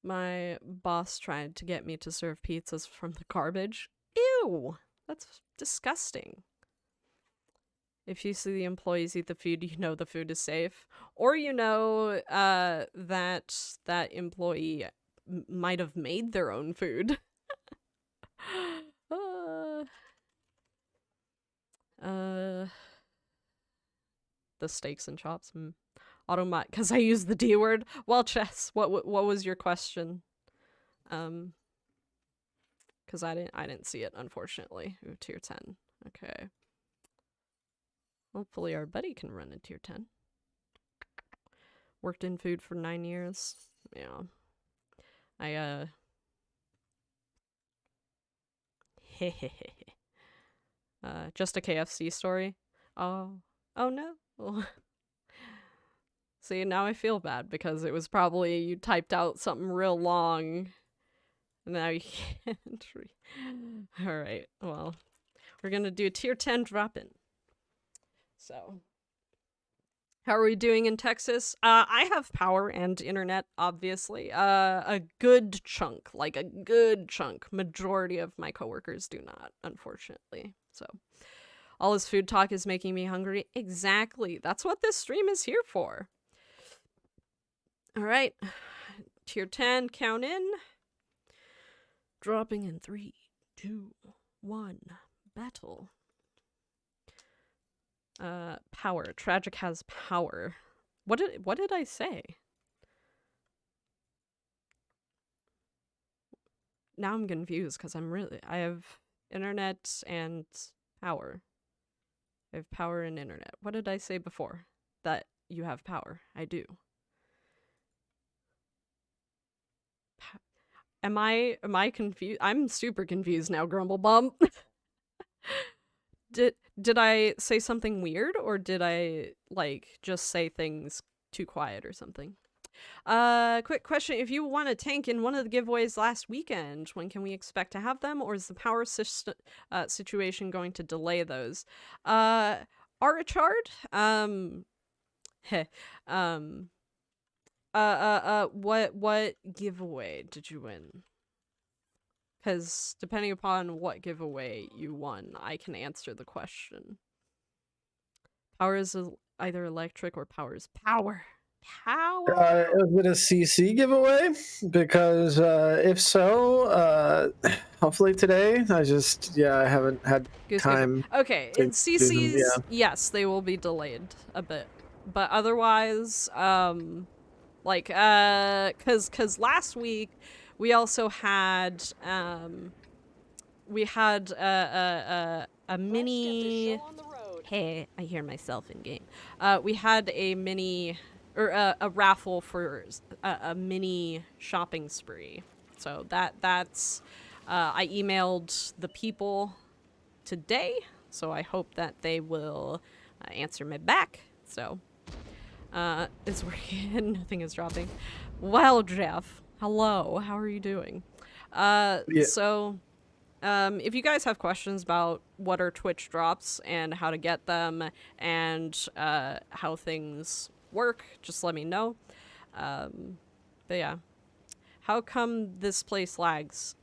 My boss tried to get me to serve pizzas from the garbage. Ew! That's disgusting. If you see the employees eat the food, you know the food is safe. Or you know that employee might have made their own food. The steaks and chops. Automat, because I used the D word. Well, Chess, what was your question? Because I didn't see it, unfortunately. Ooh, tier 10. Okay. Hopefully our buddy can run a tier 10. Worked in food for 9 years. Yeah. Just a KFC story. Oh no. See, now I feel bad because it was probably you typed out something real long. And now you can't Alright, well. We're gonna do a tier 10 drop-in. So. How are we doing in Texas? I have power and internet, obviously. A good chunk. Like a good chunk. Majority of my coworkers do not, unfortunately. So. All this food talk is making me hungry. Exactly. That's what this stream is here for. All right. Tier 10, count in. Dropping in 3, 2, 1. Battle. Power. Tragic has power. What did I say? now I'm confused because I have internet and power. I have power and internet. What did I say before? That you have power. I do. Am I confused? I'm super confused now, Grumble Bump. Did I say something weird, or did I like just say things too quiet or something? Quick question. If you won a tank in one of the giveaways last weekend, when can we expect to have them, or is the power situation going to delay those? Arachard, heh, what giveaway did you win? Because depending upon what giveaway you won, I can answer the question. Power is either electric or power is power. Power. Is it a CC giveaway? Because if so, hopefully today. I haven't had time. Okay, to in do them, CCs, yes, they will be delayed a bit, but otherwise, cause last week we also had a mini. Hey, I hear myself in game. We had a mini, or a raffle for a mini shopping spree. So that's, I emailed the people today, so I hope that they will answer me back. So, it's working. Nothing is dropping. Well, Jeff, hello. How are you doing? So, if you guys have questions about what are Twitch drops and how to get them and how things work, just let me know. But yeah. How come this place lags?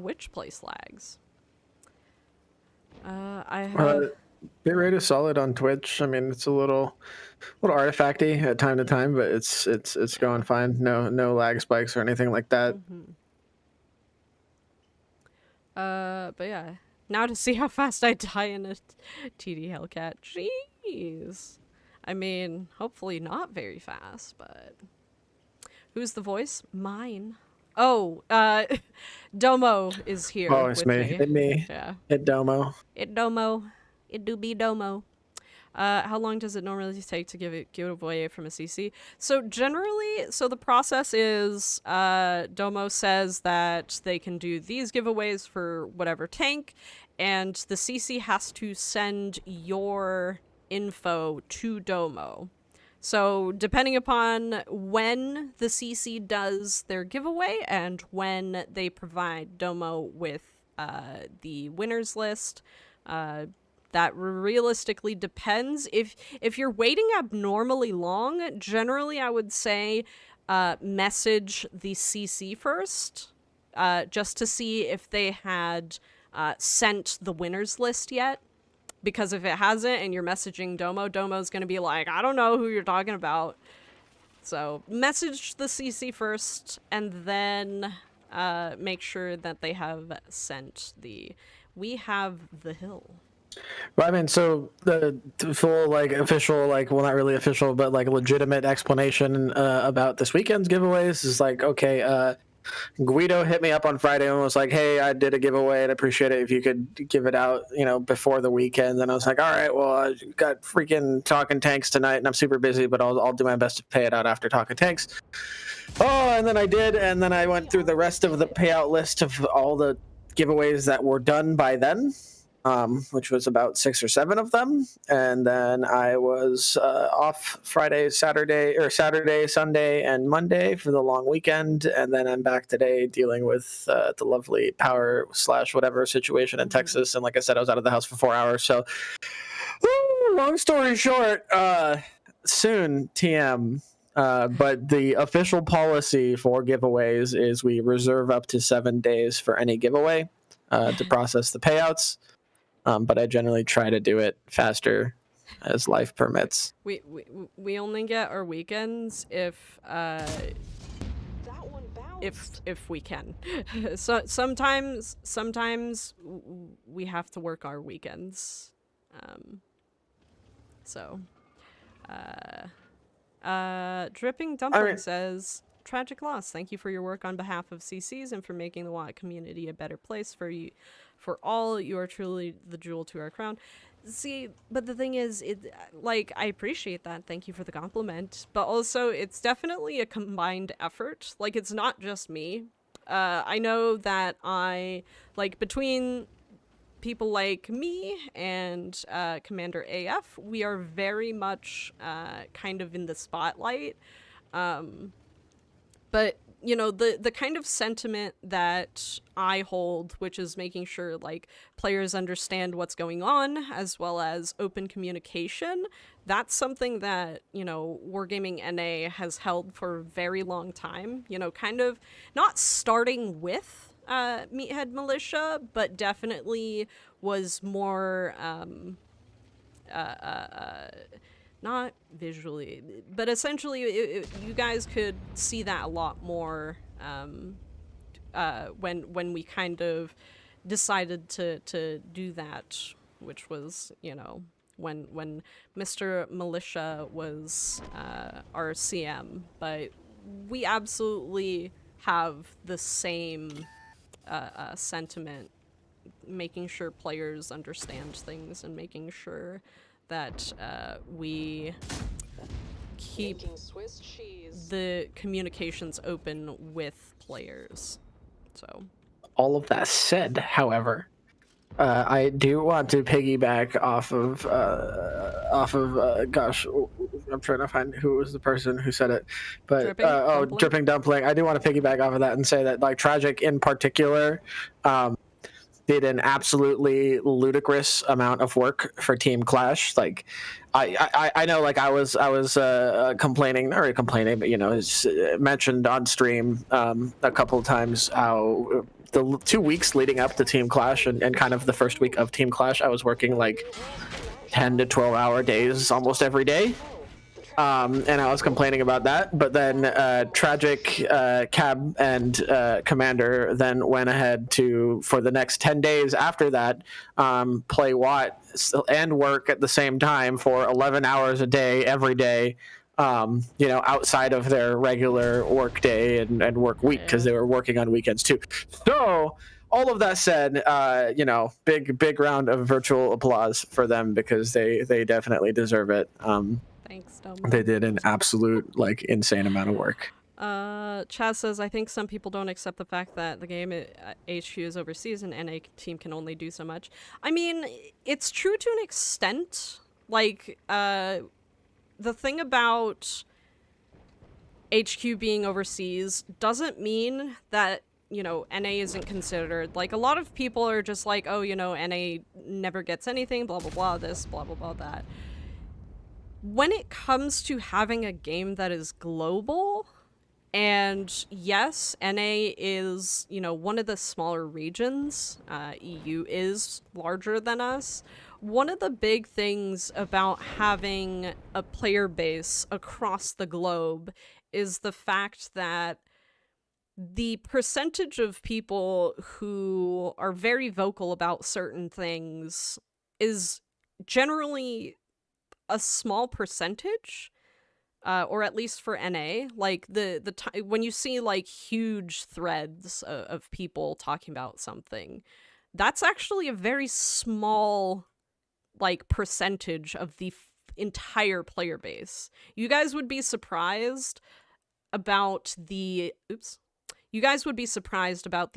Which place lags? I have... Bitrate is solid on Twitch. I mean, it's a little artifacty at time to time, but it's going fine. No lag spikes or anything like that. But yeah. Now to see how fast I die in a TD Hellcat. Jeez. I mean, hopefully not very fast, but... Who's the voice? Mine. Oh, Domo is here. Oh, it's me. It me. Yeah. It Domo. It Domo. It do be Domo. How long does it normally take to give it away from a CC? So generally, the process is Domo says that they can do these giveaways for whatever tank, and the CC has to send your info to Domo. So depending upon when the CC does their giveaway and when they provide Domo with the winners list, that realistically depends. If you're waiting abnormally long, generally I would say message the CC first, just to see if they had sent the winners list yet. Because if it hasn't and you're messaging Domo, Domo's going to be like, I don't know who you're talking about. So message the CC first and then make sure that they have sent the We Have the Hill. Well, I mean, so the full, official, well, not really official, but, legitimate explanation about this weekend's giveaways is, okay, Guido hit me up on Friday and was like, hey, I did a giveaway. I'd appreciate it if you could give it out, before the weekend. And I was like, all right, well, I got freaking Talking Tanks tonight and I'm super busy, but I'll do my best to pay it out after Talking Tanks. Oh, and then I did. And then I went through the rest of the payout list of all the giveaways that were done by then. Which was about 6 or 7 of them. And then I was off Friday, Saturday, Sunday, and Monday for the long weekend. And then I'm back today dealing with the lovely power / whatever situation in Texas. And like I said, I was out of the house for 4 hours. So, long story short, soon, TM. But the official policy for giveaways is we reserve up to 7 days for any giveaway to process the payouts. But I generally try to do it faster as life permits. We only get our weekends if we can. So sometimes we have to work our weekends. Dripping Dumpling says, tragic loss. Thank you for your work on behalf of CCs and for making the WoT community a better place for you, for all. You are truly the jewel to our crown. See, but the thing is, I appreciate that. Thank you for the compliment. But also, it's definitely a combined effort. Like, it's not just me. I know that between people like me and Commander AF, we are very much kind of in the spotlight. But the kind of sentiment that I hold, which is making sure players understand what's going on, as well as open communication, that's something that Wargaming NA has held for a very long time. Kind of not starting with Meathead Militia, but definitely was more not visually, but essentially you guys could see that a lot more when we kind of decided to do that, which was when Mr. Militia was our CM. But we absolutely have the same sentiment, making sure players understand things and making sure that we keep the communications open with players. So, all of that said, however, I do want to piggyback off of gosh, I'm trying to find who was the person who said it, but Dripping Dumpling. I do want to piggyback off of that and say that Tragic in particular did an absolutely ludicrous amount of work for Team Clash. Like, I know, I was complaining, not really complaining, but it's mentioned on stream a couple of times how the 2 weeks leading up to Team Clash and kind of the first week of Team Clash, I was working 10 to 12 hour days almost every day. And I was complaining about that, but then Tragic, Cab, and Commander then went ahead to, for the next 10 days after that, play WoT and work at the same time for 11 hours a day, every day, outside of their regular work day and work week, because they were working on weekends too. So, all of that said, big round of virtual applause for them, because they definitely deserve it. Thanks, They did an absolute insane amount of work. Chaz says, I think some people don't accept the fact that the game HQ is overseas and NA team can only do so much. I mean, it's true to an extent. The thing about HQ being overseas doesn't mean that NA isn't considered. A lot of people are just oh, NA never gets anything, blah blah blah, this, blah blah blah, that. When it comes to having a game that is global, and yes, NA is, one of the smaller regions, EU is larger than us, one of the big things about having a player base across the globe is the fact that the percentage of people who are very vocal about certain things is generally a small percentage, or at least for NA. When you see huge threads of people talking about something, that's actually a very small percentage of the entire player base. You guys would be surprised about the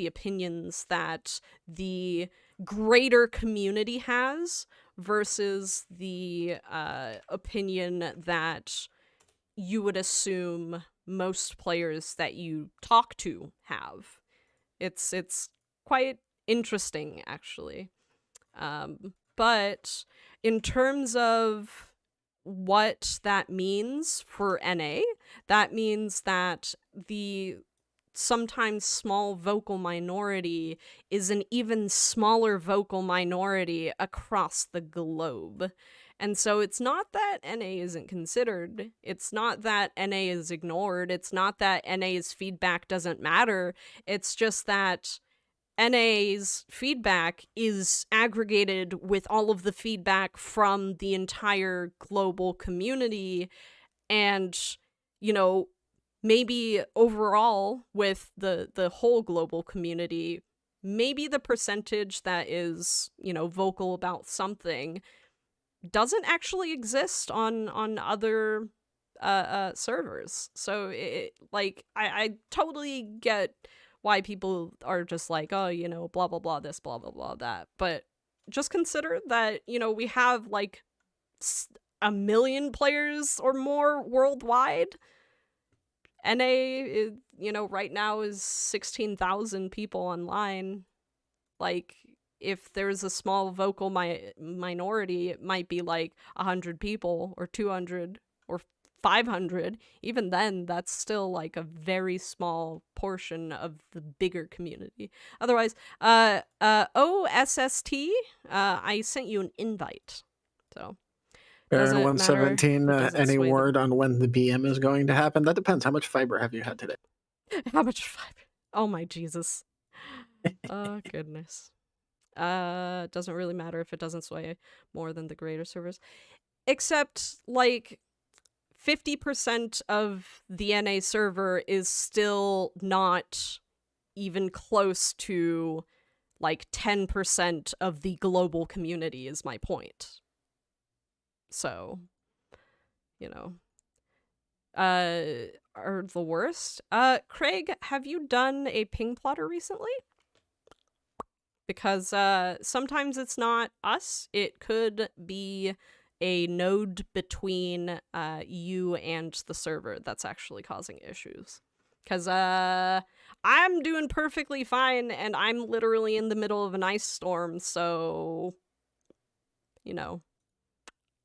opinions that the greater community has versus the opinion that you would assume most players that you talk to have. It's quite interesting, actually. But in terms of what that means for NA, that means that the sometimes small vocal minority is an even smaller vocal minority across the globe. And so it's not that NA isn't considered. It's not that NA is ignored. It's not that NA's feedback doesn't matter. It's just that NA's feedback is aggregated with all of the feedback from the entire global community. And, maybe overall with the whole global community, maybe the percentage that is, vocal about something doesn't actually exist on other servers. So I totally get why people are just like, oh, blah blah blah this, blah blah blah that, but just consider that we have like 1 million players or more worldwide. NA, right now is 16,000 people online. Like, if there's a small vocal minority, it might be like 100 people or 200 or 500. Even then, that's still like a very small portion of the bigger community. Otherwise, OSST, I sent you an invite. So, Baron doesn't 117, matter. Doesn't any sway word on when the BM is going to happen? That depends. How much fiber have you had today? How much fiber? Oh my Jesus. Oh goodness. Doesn't really matter if it doesn't sway more than the greater servers. Except, like, 50% of the NA server is still not even close to, like, 10% of the global community is my point. So, are the worst. Craig, have you done a ping plotter recently? Because sometimes it's not us. It could be a node between you and the server that's actually causing issues. Because I'm doing perfectly fine, and I'm literally in the middle of an ice storm, so,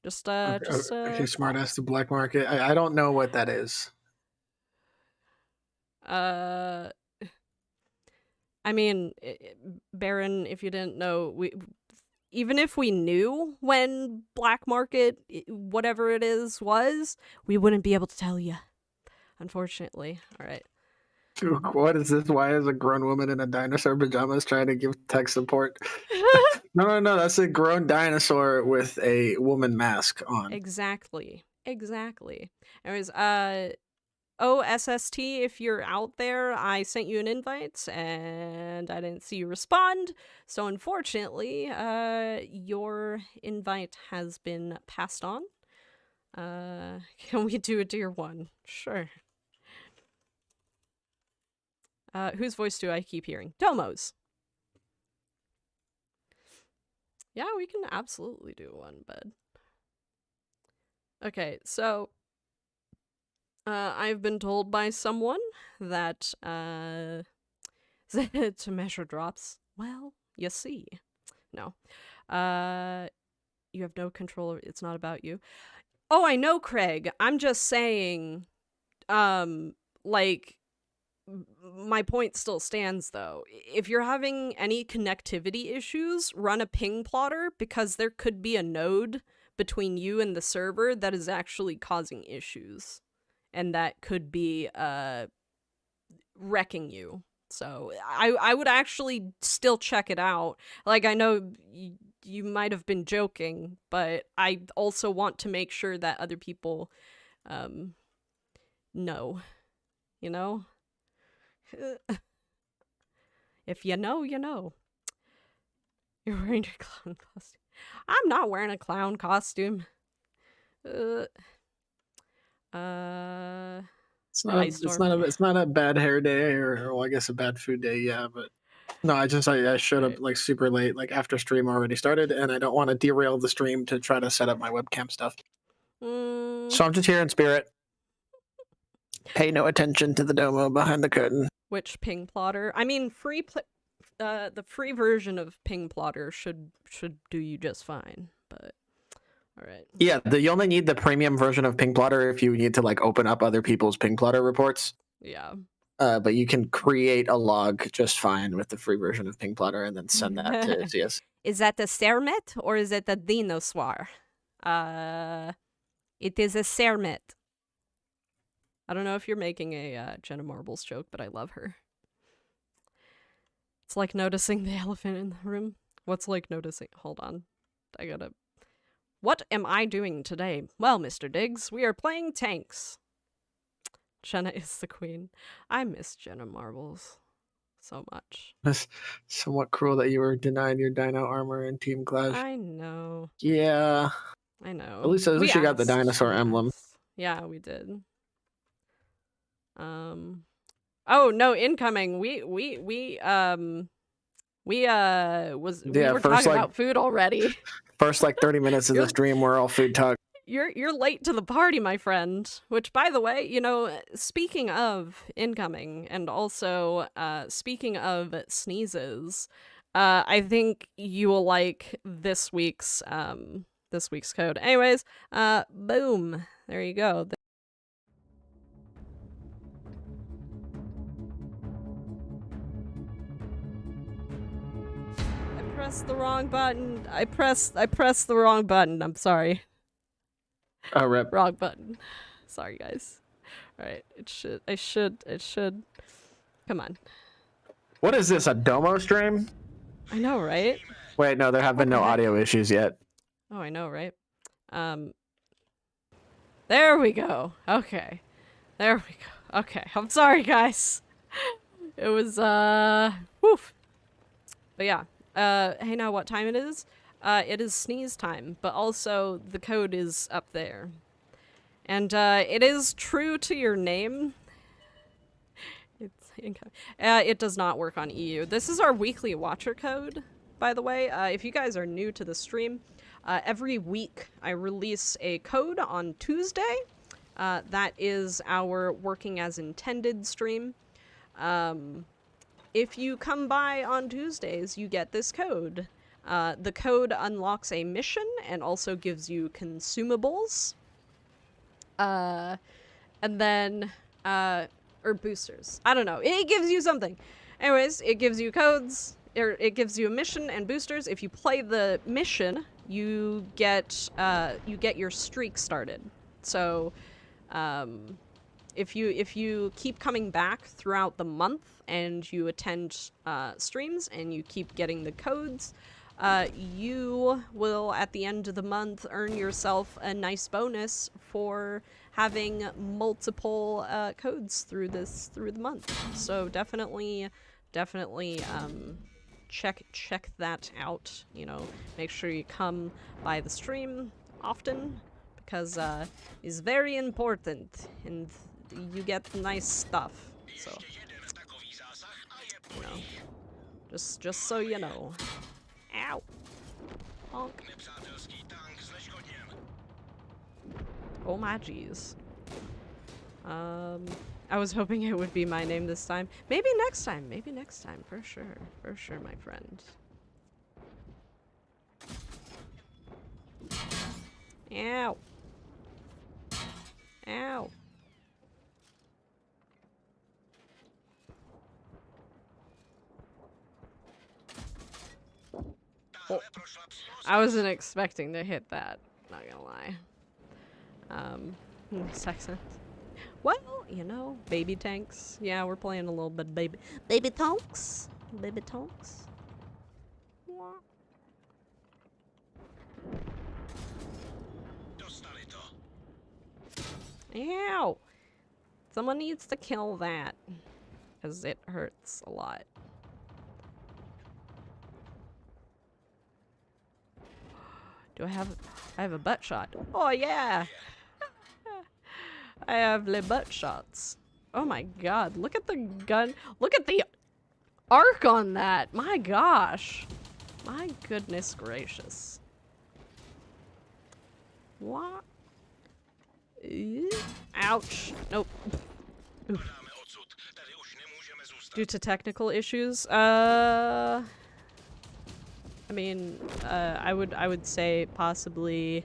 okay, smart ass, the black market. I don't know what that is. I mean, Baron, if you didn't know, even if we knew when black market, whatever it is, was, we wouldn't be able to tell you, unfortunately. All right. What is this? Why is a grown woman in a dinosaur pajamas trying to give tech support? No, that's a grown dinosaur with a woman mask on. Exactly. Anyways, OSST, if you're out there, I sent you an invite and I didn't see you respond. So unfortunately, your invite has been passed on. Can we do a tier 1? Sure. Whose voice do I keep hearing? Domo's. Yeah, we can absolutely do one, bud. Okay, so I've been told by someone that to measure drops. Well, you see. No. You have no control. It's not about you. Oh, I know, Craig. I'm just saying, like, my point still stands, though. If you're having any connectivity issues, run a ping plotter, because there could be a node between you and the server that is actually causing issues. And that could be wrecking you. So I would actually still check it out. Like, I know you might have been joking, but I also want to make sure that other people know. You know? If you know, you know. You're wearing your clown costume. I'm not wearing a clown costume. It's not a bad hair day, or well, I guess a bad food day, yeah, but no, I showed up like super late, like after stream already started, and I don't want to derail the stream to try to set up my webcam stuff. So I'm just here in spirit. Pay no attention to the domo behind the curtain. Which ping plotter? I mean, the free version of ping plotter should do you just fine, but all right. Yeah, you only need the premium version of ping plotter if you need to like open up other people's ping plotter reports. Yeah. But you can create a log just fine with the free version of ping plotter and then send that to CS. Is that a Sermet or is it a dinosaur? It is a Sermet. I don't know if you're making a Jenna Marbles joke, but I love her. It's like noticing the elephant in the room. What's like noticing? Hold on. What am I doing today? Well, Mr. Diggs, we are playing tanks. Jenna is the queen. I miss Jenna Marbles so much. It's somewhat cruel that you were denied your dino armor in Team Clash. I know. Yeah. I know. At least you got the dinosaur emblem. Yeah, we did. Oh no, incoming. We were talking about food already. First 30 minutes of the stream we're all food talk. You're late to the party, my friend. Which, by the way, you know, speaking of incoming and also speaking of sneezes, I think you will like this week's code. Anyways, boom. There you go. I pressed the wrong button. I pressed the wrong button. I'm sorry. Oh, rip. Wrong button. Sorry, guys. All right. It should. Come on. What is this, a Domo stream? I know, right? Wait, no, there have been no audio issues yet. Oh, I know, right? There we go. Okay. There we go. Okay. I'm sorry, guys. It was, woof. But yeah. Hey, now what time it is? It is sneeze time, but also the code is up there. And, it is true to your name. It does not work on EU. This is our weekly watcher code, by the way. If you guys are new to the stream, every week I release a code on Tuesday. That is our working as intended stream. If you come by on Tuesdays, you get this code. The code unlocks a mission and also gives you consumables. And then, or boosters. I don't know. It gives you something. Anyways, it gives you codes, or it gives you a mission and boosters. If you play the mission, you get your streak started. So, if you keep coming back throughout the month and you attend streams and you keep getting the codes, you will at the end of the month earn yourself a nice bonus for having multiple codes through the month. So definitely check that out. You know, make sure you come by the stream often because it's very important and you get nice stuff. So you know, just so you know. Ow. Honk. Oh my jeez. I was hoping it would be my name this time. Maybe next time, for sure, my friend. Ow. Ow. Oh, I wasn't expecting to hit that, not gonna lie. Sexant. Well, you know, baby tanks. Yeah, we're playing a little bit baby tonks. Baby tonks. Ow! Someone needs to kill that, because it hurts a lot. Do I have a butt shot? Oh yeah! I have the butt shots. Oh my god, look at the gun. Look at the arc on that. My gosh. My goodness gracious. What? Ouch. Nope. Oof. Due to technical issues, I mean, I would say possibly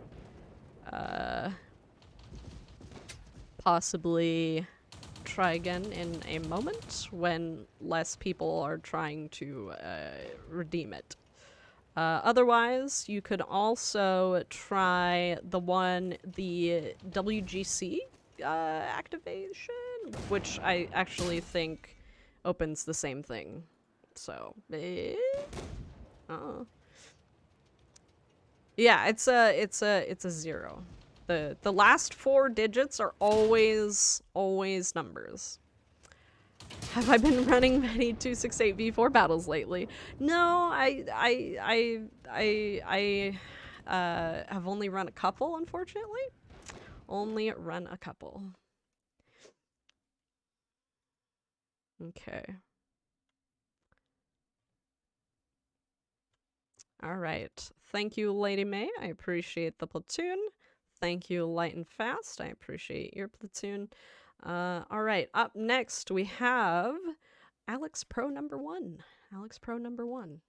try again in a moment when less people are trying to redeem it. Otherwise, you could also try the WGC activation, which I actually think opens the same thing. So, yeah, it's a 0. The last 4 digits are always numbers. Have I been running many 268v4 battles lately? No, I have only run a couple, unfortunately. Only run a couple. Okay. All right. Thank you, Lady May. I appreciate the platoon. Thank you, Light and Fast. I appreciate your platoon. All right. Up next, we have Alex Pro number 1. Alex Pro number 1.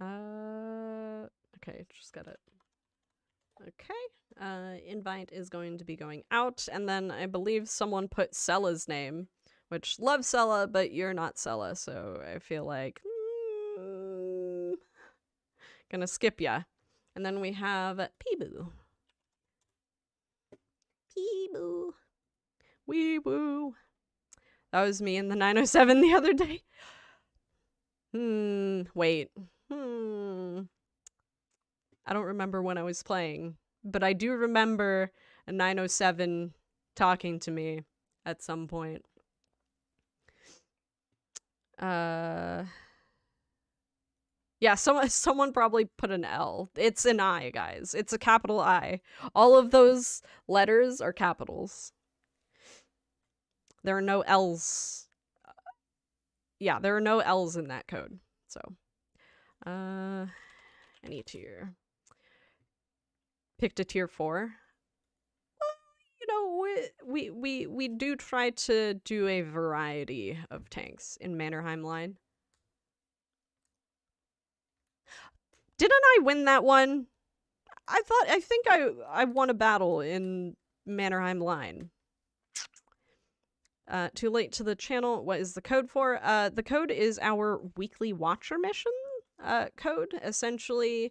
Okay, just got it. Okay. Invite is going to be going out, and then I believe someone put Sella's name, which love Sella, but you're not Sella, so I feel like gonna skip ya. And then we have Peeboo. Peeboo. Wee woo. That was me in the 907 the other day. Wait. I don't remember when I was playing, but I do remember a 907 talking to me at some point. Yeah, someone probably put an L. It's an I, guys. It's a capital I. All of those letters are capitals. There are no L's. Yeah, there are no L's in that code. So, any tier. Picked a tier 4. You know, we do try to do a variety of tanks in Mannerheim line. Didn't I win that one? I think I won a battle in Mannerheim line. Too late to the channel. What is the code for? The code is our weekly Watcher mission code. Essentially,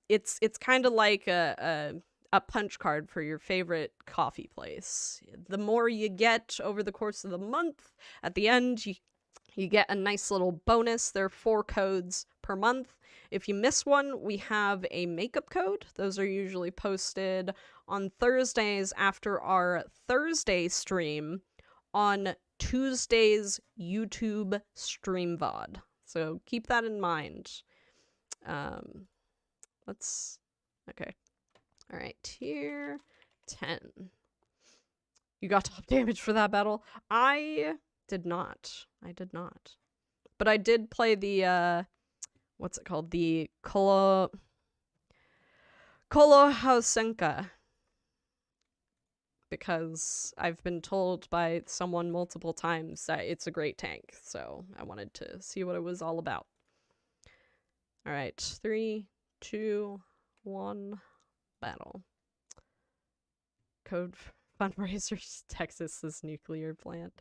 it's kind of like a punch card for your favorite coffee place. The more you get over the course of the month, at the end you get a nice little bonus. There are 4 codes per month. If you miss one, we have a makeup code. Those are usually posted on Thursdays after our Thursday stream on Tuesday's YouTube stream VOD. So keep that in mind. Okay. All right, tier 10. You got top damage for that battle? I did not. But I did play the, what's it called? The Kolohausenka. Because I've been told by someone multiple times that it's a great tank. So I wanted to see what it was all about. All right, 3, 2, 1, battle. Code fundraisers, Texas's nuclear plant.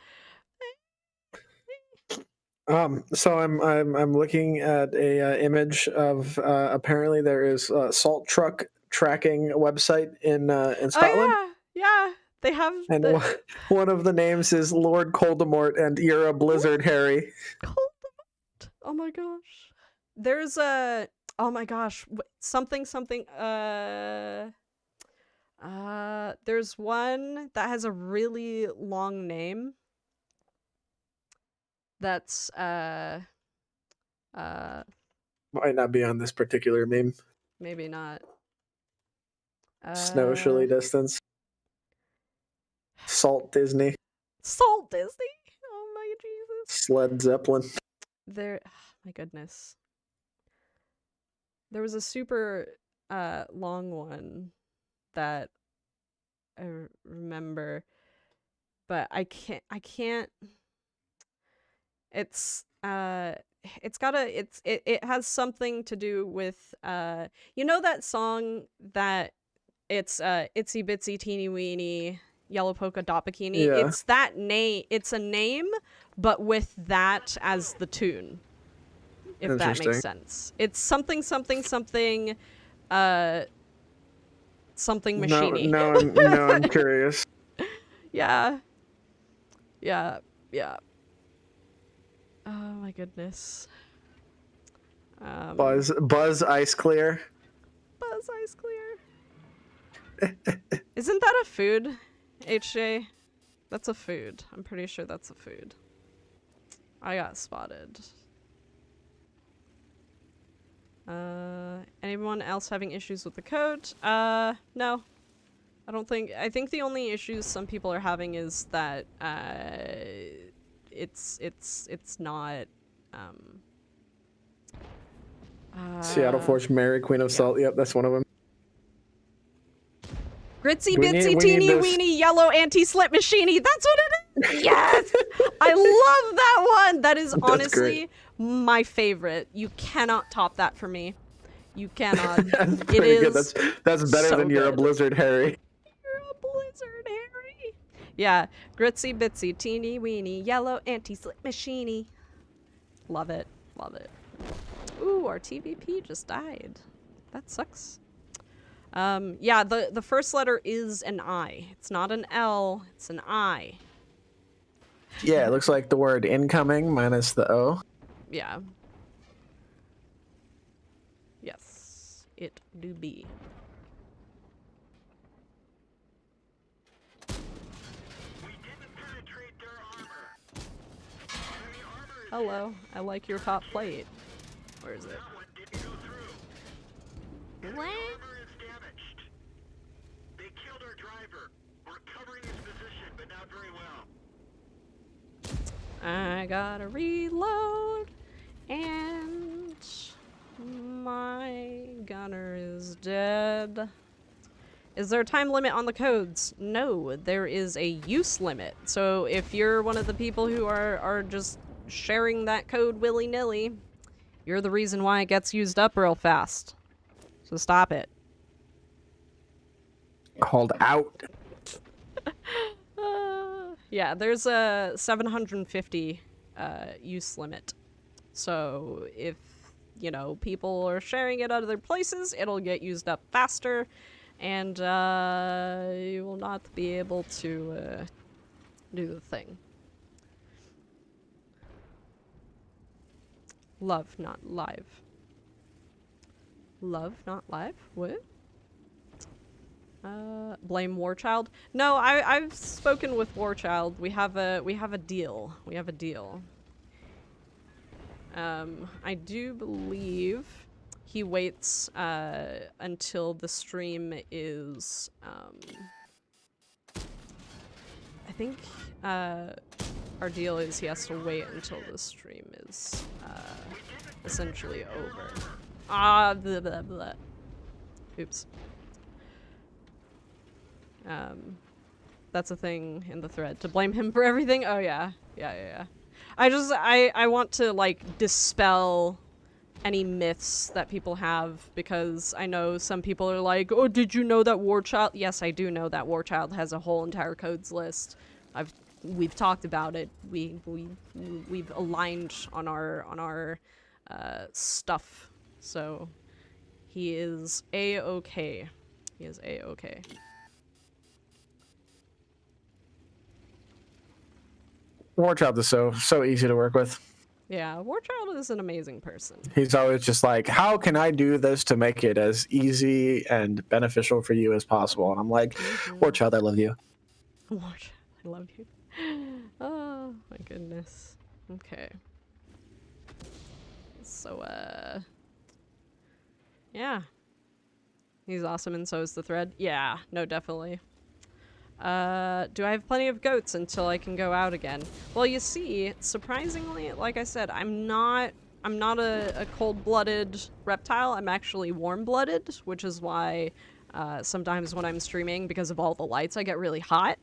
So I'm looking at a image of apparently there is a salt truck tracking website in Scotland. Oh yeah, they have. And one of the names is Lord Coldemort, and you're a Blizzard Harry. Coldemort. Oh my gosh. There's a. Oh my gosh. Something. There's one that has a really long name. That's might not be on this particular meme. Maybe not. Snow Chili Distance. Salt Disney. Salt Disney? Oh my Jesus. Sled Zeppelin. Oh my goodness. There was a super long one that I remember, but I can't. It has something to do with you know that song that it's itsy bitsy teeny weeny yellow polka dot bikini. Yeah. It's that name. It's a name, but with that as the tune. If that makes sense. It's something machiney. No, I'm curious. Yeah. Oh my goodness. Buzz Ice Clear. Buzz Ice Clear. Isn't that a food, HJ? That's a food. I'm pretty sure that's a food. I got spotted. Anyone else having issues with the code? No. I don't think. I think the only issues some people are having is that it's not Seattle Forge Mary, Queen of Salt. Yep, that's one of them. Gritsy bitsy teeny weeny yellow anti-slip machiny. That's what it is. Yes, I love that one. That is honestly my favorite. You cannot top that for me. You cannot. It is. Good. That's better than You're a Blizzard Harry. You're a Blizzard Harry. Yeah, gritsy bitsy teeny weeny yellow anti-slip machiny. Love it. Love it. Ooh, our TVP just died. That sucks. Yeah, the first letter is an I. It's not an L, it's an I. Yeah, it looks like the word incoming minus the O. Yeah. Yes, it do be. Hello, I like your top plate. Where is it? What? I gotta reload, and my gunner is dead. Is there a time limit on the codes? No, there is a use limit. So if you're one of the people who are just sharing that code willy-nilly, you're the reason why it gets used up real fast. So stop it. Called out. Yeah, there's a 750 use limit. So if, you know, people are sharing it other places, it'll get used up faster, and you will not be able to do the thing. Love, not live. Love, not live? What? Blame Warchild? No, I've spoken with Warchild. We have a deal. We have a deal. I do believe he waits until the stream is I think our deal is he has to wait until the stream is essentially over. Ah, blah, blah, blah. Oops. That's a thing in the thread. To blame him for everything? Oh yeah. Yeah. I want to, like, dispel any myths that people have, because I know some people are like, oh, did you know that Warchild? Yes, I do know that Warchild has a whole entire codes list. We've talked about it. We've aligned on our stuff. So he is A-okay. He is A-okay. Warchild is so easy to work with. Yeah, Warchild is an amazing person. He's always just like, how can I do this to make it as easy and beneficial for you as possible? And I'm like, Warchild, I love you. Warchild, I love you. Oh, my goodness. Okay. So, yeah. He's awesome, and so is the thread. Yeah, no, definitely. Do I have plenty of goats until I can go out again? Well, you see, surprisingly, like I said, I'm not a cold-blooded reptile. I'm actually warm-blooded, which is why sometimes when I'm streaming, because of all the lights, I get really hot.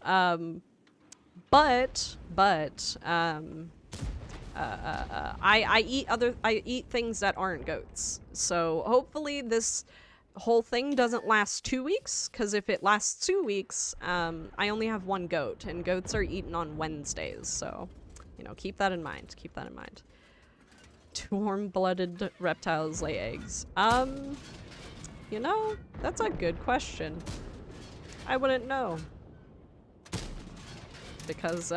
I eat things that aren't goats. So hopefully this whole thing doesn't last 2 weeks, because if it lasts 2 weeks, I only have one goat, and goats are eaten on Wednesdays, so, you know, keep that in mind. Keep that in mind. Do warm-blooded reptiles lay eggs? You know, that's a good question. I wouldn't know. Because,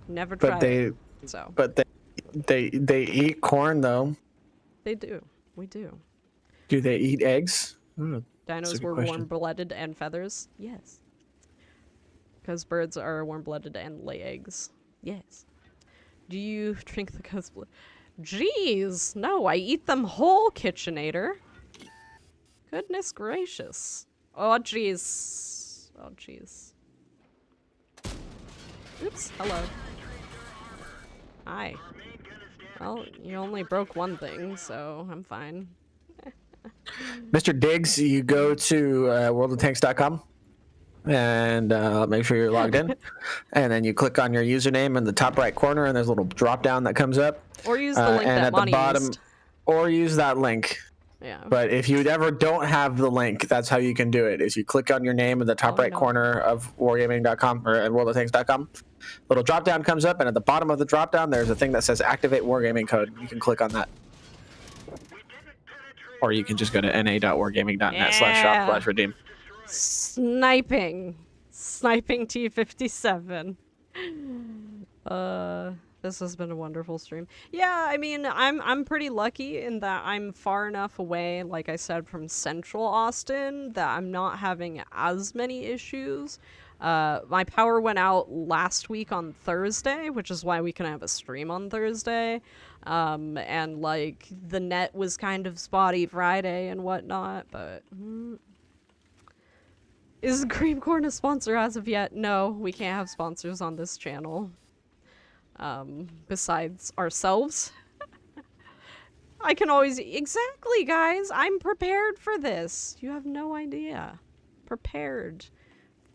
never tried it, so. But they They eat corn though. They do. We do. Do they eat eggs? That's a Dinos good were question. warm-blooded and feathers. Yes. Because birds are warm-blooded and lay eggs. Yes. Do you drink the ghost blood? Jeez, no, I eat them whole, KitchenAid. Goodness gracious. Oh, jeez. Oh, jeez. Oops, hello. Hi. Well, you only broke one thing, so I'm fine. Mr. Diggs, you go to worldoftanks.com and make sure you're logged in. And then you click on your username in the top right corner, and there's a little drop down that comes up. Or use the link and that at Monty the bottom, used. or use that link. Yeah. But if you ever don't have the link, that's how you can do it. Is you click on your name in the top right corner of wargaming.com or at worldoftanks.com. Little drop down comes up, and at the bottom of the drop down, there's a thing that says activate wargaming code. You can click on that. Or you can just go to na.wargaming.net/shop/redeem. Sniping T57. This has been a wonderful stream. Yeah, I mean, I'm pretty lucky in that I'm far enough away, like I said, from central Austin, that I'm not having as many issues. My power went out last week on Thursday, which is why we can have a stream on Thursday. And like the net was kind of spotty Friday and whatnot, but is Cream Corn a sponsor as of yet? No, we can't have sponsors on this channel. Besides ourselves. I can always... Exactly, guys! I'm prepared for this! You have no idea. Prepared.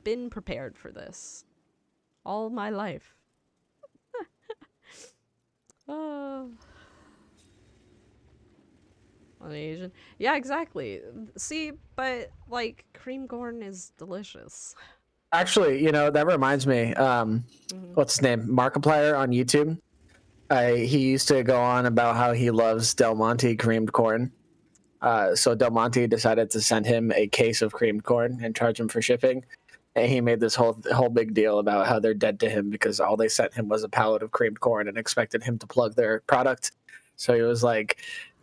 Been prepared for this. All my life. Asian. Yeah, exactly. See, but, like, cream corn is delicious. Actually, you know, that reminds me. What's his name? Markiplier on YouTube. He used to go on about how he loves Del Monte creamed corn. So Del Monte decided to send him a case of creamed corn and charge him for shipping. And he made this whole big deal about how they're dead to him because all they sent him was a pallet of creamed corn and expected him to plug their product. So he was like,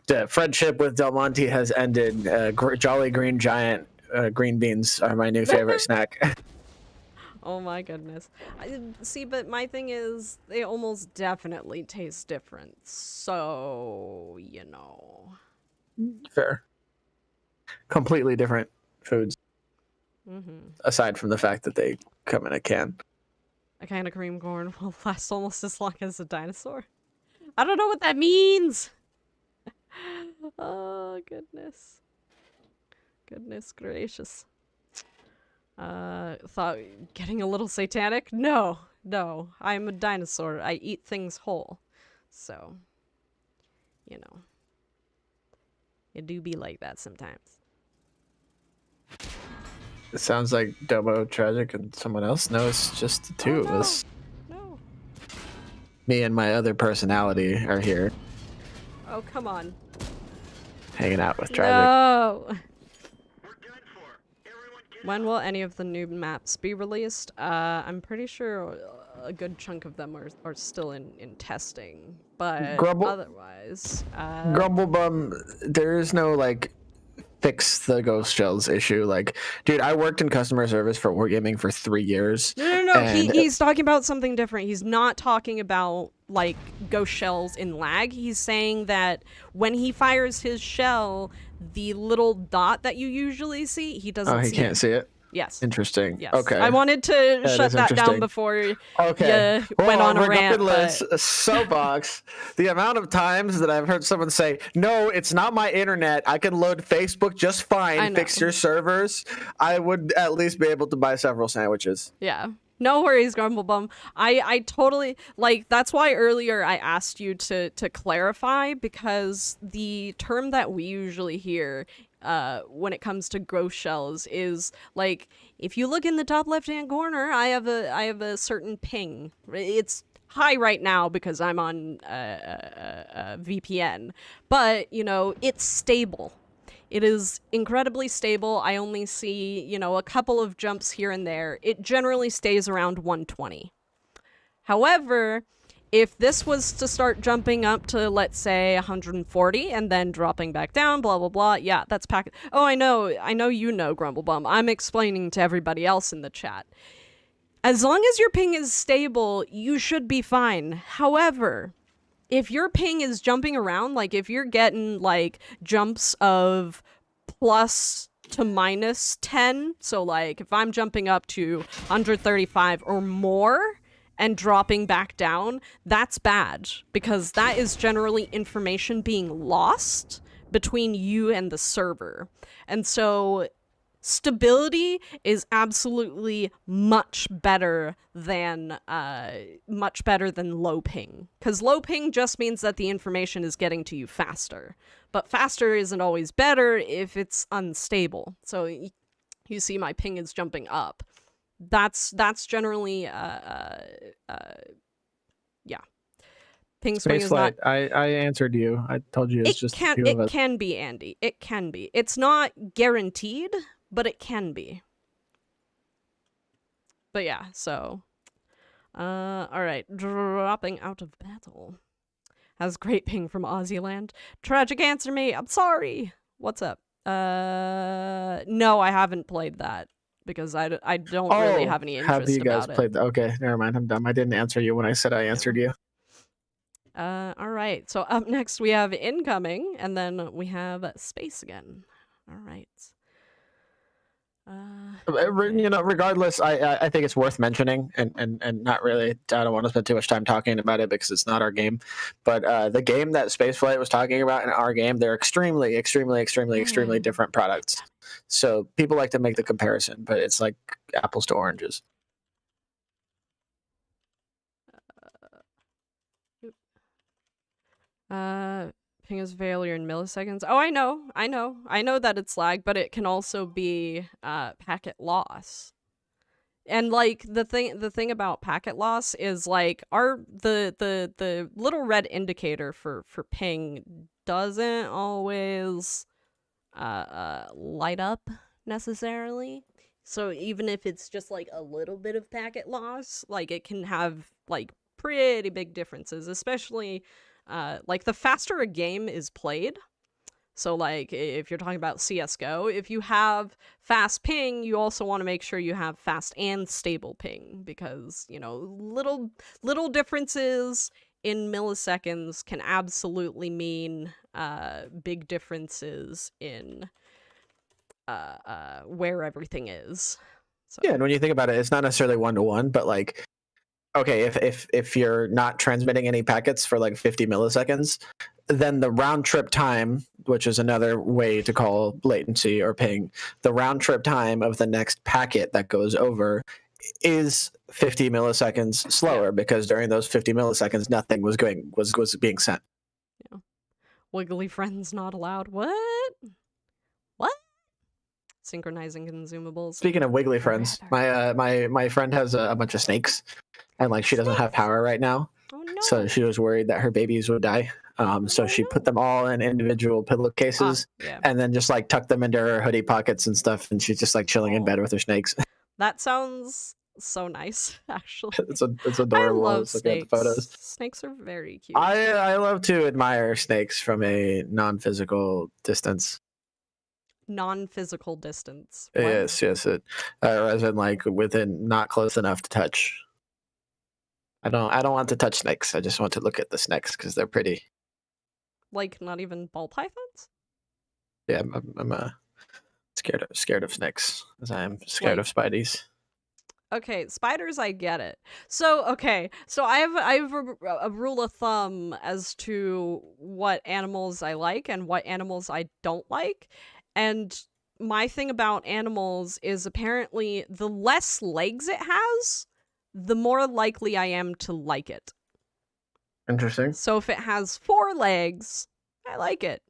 the friendship with Del Monte has ended. Jolly Green Giant green beans are my new favorite snack. Oh my goodness. See, but my thing is, they almost definitely taste different. So, you know. Fair. Completely different foods. Aside from the fact that they come in a can. A can of cream corn will last almost as long as a dinosaur. I don't know what that means! Oh, goodness. Goodness gracious. Thought getting a little satanic? No, I'm a dinosaur. I eat things whole. So, you know. It do be like that sometimes. It sounds like Domo Tragic and someone else. No, it's just the two of us. No. Me and my other personality are here. Oh, come on. Hanging out with Tragic. No! When will any of the new maps be released? I'm pretty sure a good chunk of them are still in testing, but otherwise... Grumblebum, there is no, like, fix the ghost shells issue. Like, dude, I worked in customer service for Wargaming for 3 years. No. He's talking about something different. He's not talking about, like, ghost shells in lag. He's saying that when he fires his shell, the little dot that you usually see, he doesn't see. Oh, he can't see it? Yes. Interesting. Yes. Okay. I wanted to shut that down before you went on a rant. Regardless, soapbox, the amount of times that I've heard someone say, no, it's not my internet. I can load Facebook just fine. Fix your servers. I would at least be able to buy several sandwiches. Yeah. No worries, Grumblebum. I totally, like, that's why earlier I asked you to clarify, because the term that we usually hear when it comes to ghost shells is, like, if you look in the top left-hand corner, I have a certain ping. It's high right now because I'm on VPN, but, you know, it's stable. It is incredibly stable. I only see, you know, a couple of jumps here and there. It generally stays around 120. However, if this was to start jumping up to, let's say, 140 and then dropping back down, blah, blah, blah, yeah, that's packet. Oh, I know you know, Grumblebum. I'm explaining to everybody else in the chat. As long as your ping is stable, you should be fine. However, if your ping is jumping around, like if you're getting like jumps of plus to minus 10, so like if I'm jumping up to 135 or more and dropping back down, that's bad, because that is generally information being lost between you and the server. And so stability is absolutely much better than low ping, because low ping just means that the information is getting to you faster, but faster isn't always better if it's unstable. So you see my ping is jumping up. That's generally yeah. Ping swing is not. I answered you. I told you it's just two of us. It can be, Andy. It can be. It's not guaranteed, but it can be. But yeah, so all right, dropping out of battle. Has great ping from Aussie Tragic, answer me. I'm sorry. What's up? No, I haven't played that because I don't really have any interest. Have you guys about played that? Okay, never mind. I'm dumb. I didn't answer you when I said I answered you. All right. So up next we have incoming, and then we have space again. All right. Okay. You know, regardless, I think it's worth mentioning, and not really. I don't want to spend too much time talking about it because it's not our game. But the game that Spaceflight was talking about in our game, they're extremely different products. So people like to make the comparison, but it's like apples to oranges. Ping is failure in milliseconds. Oh, I know that it's lag, but it can also be packet loss. And like the thing about packet loss is like the little red indicator for ping doesn't always light up necessarily. So even if it's just like a little bit of packet loss, like it can have like pretty big differences, especially like the faster a game is played. So like if you're talking about CSGO, if you have fast ping, you also want to make sure you have fast and stable ping, because, you know, little differences in milliseconds can absolutely mean big differences in where everything is. So. Yeah, and when you think about it, it's not necessarily 1-to-1, but like, okay, if you're not transmitting any packets for like 50 milliseconds, then the round trip time, which is another way to call latency or ping, the round trip time of the next packet that goes over is 50 milliseconds slower, because during those 50 milliseconds nothing was being sent. Yeah. Wiggly friends not allowed. What? Synchronizing consumables. Speaking of wiggly friends, my friend has a bunch of snakes, and like she doesn't have power right now. Oh no. So she was worried that her babies would die. So she put them all in individual pillowcases and then just like tucked them into her hoodie pockets and stuff, and she's just like chilling in bed with her snakes. That sounds so nice, actually. It's adorable. I love snakes. Look at the photos. Snakes are very cute. I love to admire snakes from a non-physical distance. Non-physical distance. What? Yes. As in like within, not close enough to touch. I don't want to touch snakes. I just want to look at the snakes because they're pretty. Like not even ball pythons? Yeah, I'm scared of snakes, as I am scared of spideys. Okay, spiders, I get it. So I have a rule of thumb as to what animals I like and what animals I don't like. And my thing about animals is apparently the less legs it has, the more likely I am to like it. Interesting. So if it has 4 legs, I like it.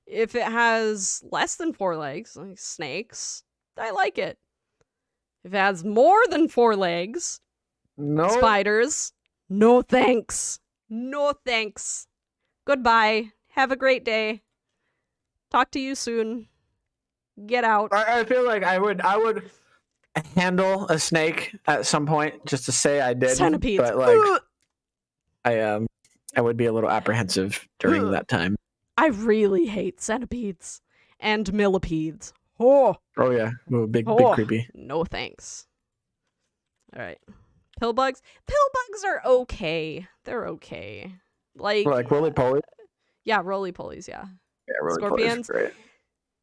If it has less than 4 legs, like snakes, I like it. If it has more than 4 legs, spiders, no thanks. No thanks. Goodbye. Have a great day. Talk to you soon. Get out. I feel like I would handle a snake at some point just to say I did. Centipedes. But like, I would be a little apprehensive during that time. I really hate centipedes and millipedes. Oh yeah, ooh, big creepy. No thanks. All right, pillbugs. Pillbugs are okay. They're okay. Like roly-poly. Yeah, roly-polies. Yeah. Yeah, Scorpions. Great.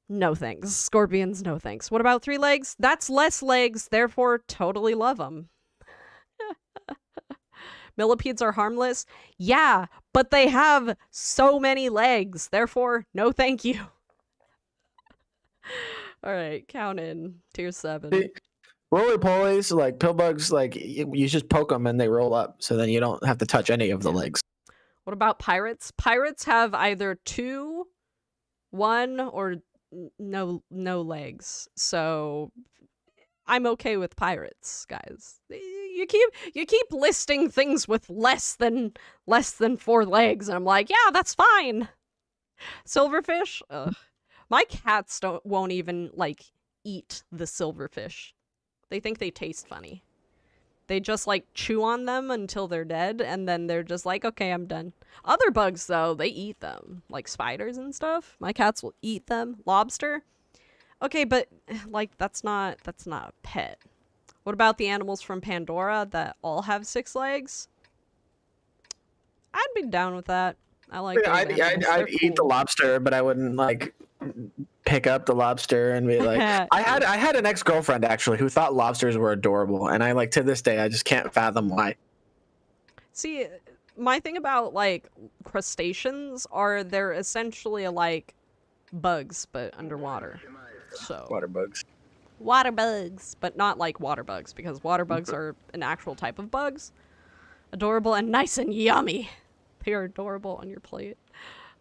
No thanks. Scorpions. No thanks. What about 3 legs? That's less legs. Therefore, totally love them. Millipedes are harmless. Yeah, but they have so many legs. Therefore, no thank you. All right, count in tier 7. Roly-polies, like pillbugs, like you just poke them and they roll up, so then you don't have to touch any of the legs. What about pirates? Pirates have either 2, 1, or no legs. So I'm okay with pirates, guys. You keep listing things with less than 4 legs, and I'm like, yeah, that's fine. Silverfish? Ugh. My cats won't even like eat the silverfish. They think they taste funny. They just like chew on them until they're dead, and then they're just like, okay, I'm done. Other bugs though, they eat them, like spiders and stuff. My cats will eat them. Lobster? Okay, but like that's not a pet. What about the animals from Pandora that all have 6 legs? I'd be down with that. I like those animals. I'd eat the lobster, but I wouldn't like pick up the lobster and be like I had an ex-girlfriend actually who thought lobsters were adorable, and I like to this day I just can't fathom why. See, my thing about like crustaceans are they're essentially like bugs but underwater. So water bugs, but not like water bugs, because water bugs are an actual type of bugs. Adorable and nice and yummy. They are adorable on your plate.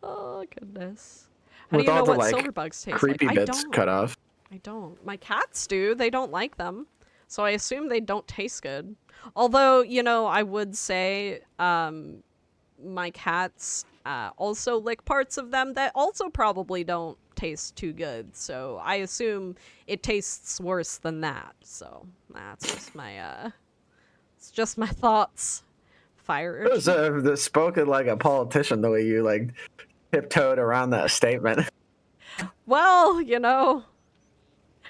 Oh goodness. How do you know what silver bugs taste like? Creepy bits cut off. I don't. My cats do. They don't like them, so I assume they don't taste good. Although, you know, I would say my cats also lick parts of them that also probably don't taste too good. So I assume it tastes worse than that. So that's just my it's just my thoughts. Fire. It was spoken like a politician the way you like tiptoed around that statement. Well, you know,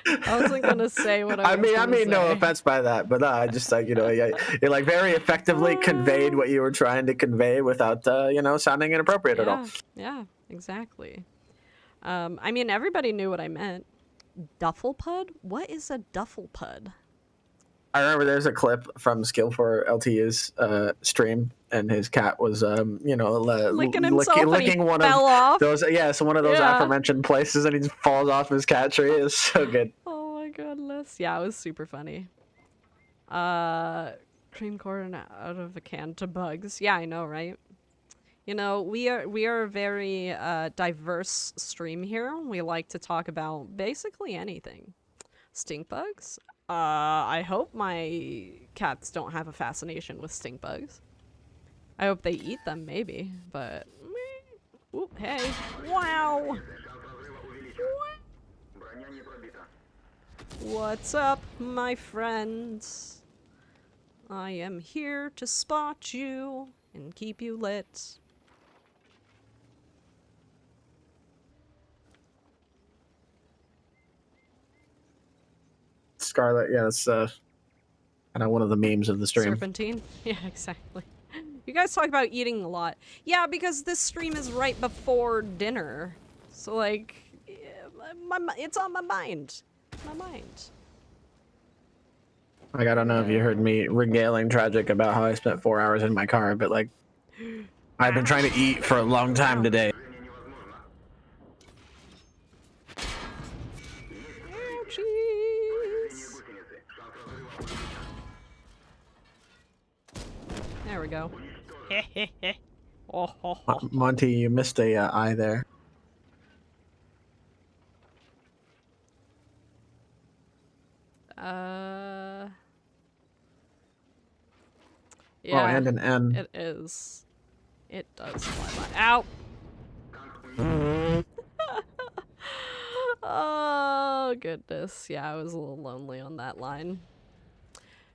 I wasn't gonna say what I was. I mean, no offense by that, but I just like, you know, you like very effectively conveyed what you were trying to convey without you know, sounding inappropriate at all. Yeah, exactly. I mean, everybody knew what I meant. Duffelpud? What is a duffelpud? I remember there's a clip from Skill4LT's stream, and his cat was, you know, licking himself licking one fell of off. those. Yeah, so one of those aforementioned places, and he just falls off his cat tree. It's so good. Oh my goodness! Yeah, it was super funny. Cream corn out of a can to bugs. Yeah, I know, right? You know, we are a very diverse stream here. We like to talk about basically anything. Stink bugs? I hope my cats don't have a fascination with stink bugs. I hope they eat them, maybe, but... Oop, hey. Wow! What's up, my friends? I am here to spot you and keep you lit. Scarlet, yeah, it's kind of one of the memes of the stream. Serpentine? Yeah, exactly. You guys talk about eating a lot. Yeah, because this stream is right before dinner. So, like, it's on my mind. Like, I don't know if you heard me regaling tragic about how I spent 4 hours in my car, but, like, I've been trying to eat for a long time today. There we go. Monty, you missed a eye there. Yeah. Oh, and an N. It is. It does fly by. Ow! Oh, goodness. Yeah, I was a little lonely on that line.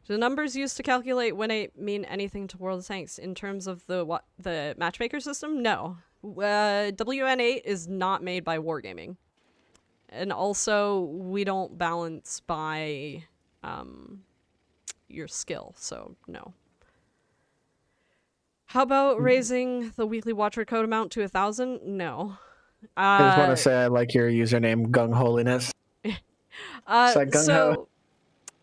Do the numbers used to calculate win rate mean anything to World of Tanks in terms of the matchmaker system? No. WN8 is not made by Wargaming. And also, we don't balance by your skill, so no. How about raising the weekly watcher code amount to 1,000? No. I just want to say I like your username, Gung Holiness. So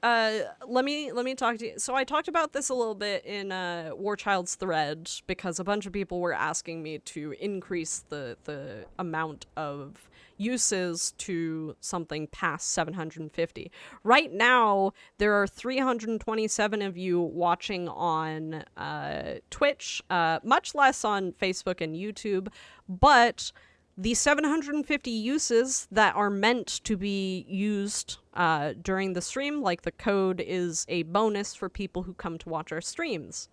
let me talk to you. So I talked about this a little bit in Warchild's thread because a bunch of people were asking me to increase the amount of uses to something past 750. Right now, there are 327 of you watching on Twitch, much less on Facebook and YouTube, but the 750 uses that are meant to be used during the stream, like the code is a bonus for people who come to watch our streams.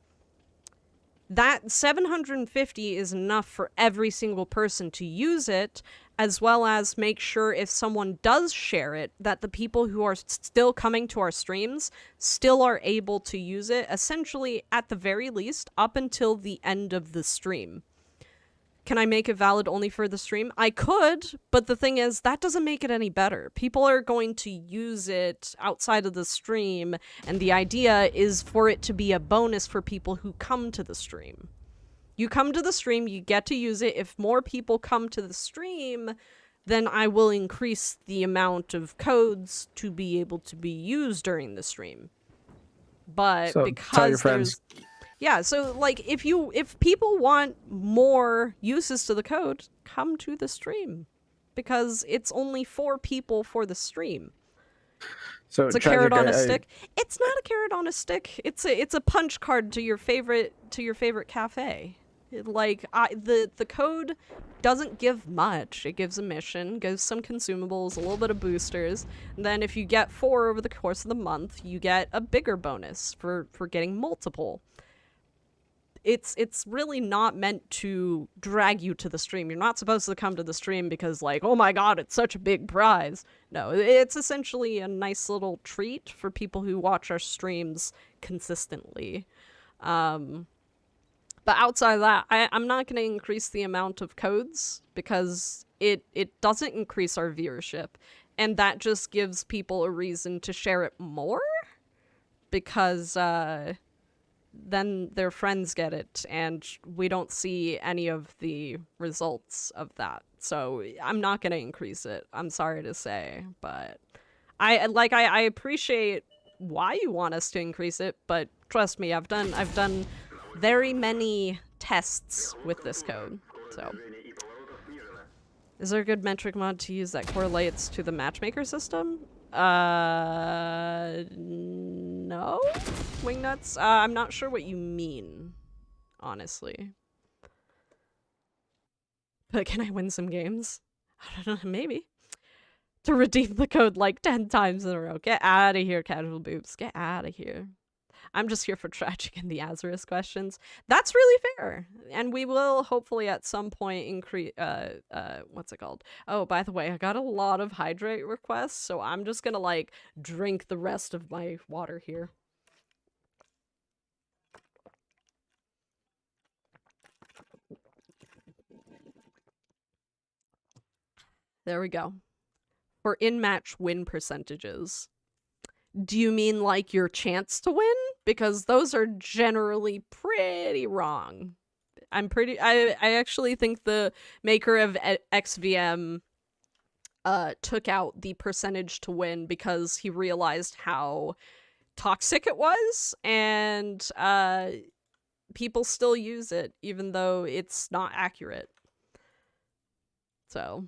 That 750 is enough for every single person to use it, as well as make sure if someone does share it, that the people who are still coming to our streams still are able to use it, essentially, at the very least, up until the end of the stream. Can I make it valid only for the stream? I could, but the thing is, that doesn't make it any better. People are going to use it outside of the stream, and the idea is for it to be a bonus for people who come to the stream. You come to the stream, you get to use it. If more people come to the stream, then I will increase the amount of codes to be able to be used during the stream. But so because tell your friends. Yeah, so like if people want more uses to the code, come to the stream, because it's only 4 people for the stream. So it's a carrot on a stick. It's not a carrot on a stick. It's a punch card to your favorite cafe. The code doesn't give much. It gives a mission, gives some consumables, a little bit of boosters. And then if you get 4 over the course of the month, you get a bigger bonus for getting multiple. It's really not meant to drag you to the stream. You're not supposed to come to the stream because, like, oh my god, it's such a big prize. No, it's essentially a nice little treat for people who watch our streams consistently. But outside of that, I'm not going to increase the amount of codes because it doesn't increase our viewership. And that just gives people a reason to share it more because then their friends get it, and we don't see any of the results of that. So I'm not going to increase it. I'm sorry to say, but I appreciate why you want us to increase it, but trust me, I've done very many tests with this code. So is there a good metric mod to use that correlates to the matchmaker system? No? Wingnuts? I'm not sure what you mean, honestly. But can I win some games? I don't know, maybe. To redeem the code like 10 times in a row. Get out of here, casual boobs. Get out of here. I'm just here for Tragic and the Azarus questions. That's really fair. And we will hopefully at some point increase, what's it called? Oh, by the way, I got a lot of hydrate requests, so I'm just gonna, like, drink the rest of my water here. There we go. For in-match win percentages. Do you mean like your chance to win? Because those are generally pretty wrong. I actually think the maker of XVM took out the percentage to win because he realized how toxic it was, and people still use it even though it's not accurate. So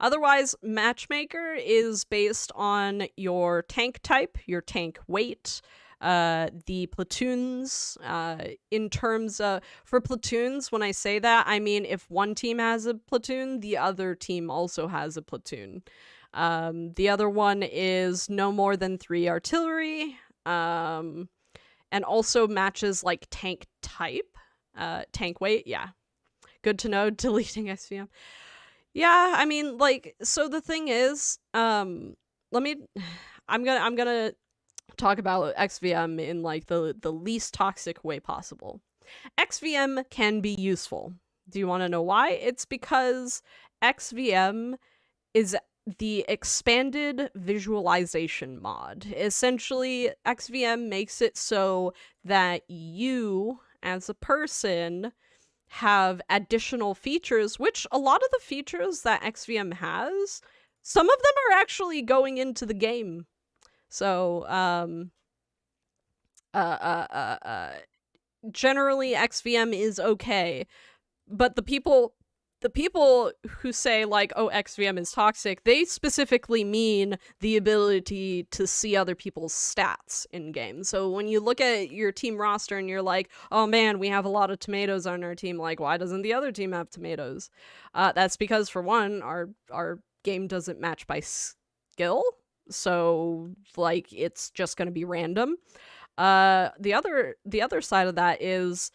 otherwise, Matchmaker is based on your tank type, your tank weight, the platoons, in terms of, for platoons, when I say that, I mean if one team has a platoon, the other team also has a platoon. The other one is no more than 3 artillery, and also matches like tank type, tank weight, yeah. Good to know, deleting SVM. Yeah, I mean, like, so the thing is, I'm gonna talk about XVM in like the least toxic way possible. XVM can be useful. Do you want to know why? It's because XVM is the expanded visualization mod. Essentially, XVM makes it so that you, as a person, have additional features, which a lot of the features that XVM has, some of them are actually going into the game. So, generally XVM is okay, but the people who say like, oh, XVM is toxic, they specifically mean the ability to see other people's stats in game. So when you look at your team roster and you're like, oh man, we have a lot of tomatoes on our team, like why doesn't the other team have tomatoes? That's because for one, our game doesn't match by skill, so like it's just going to be random. The other side of that is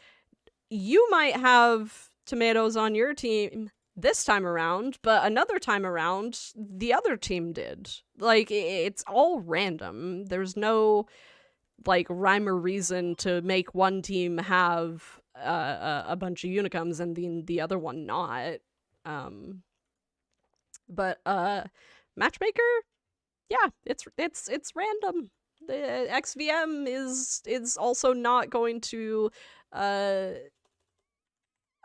you might have tomatoes on your team this time around, but another time around the other team did. Like it's all random. There's no like rhyme or reason to make one team have a bunch of unicums and the other one not. But matchmaker, yeah, it's random. The XVM is also not going to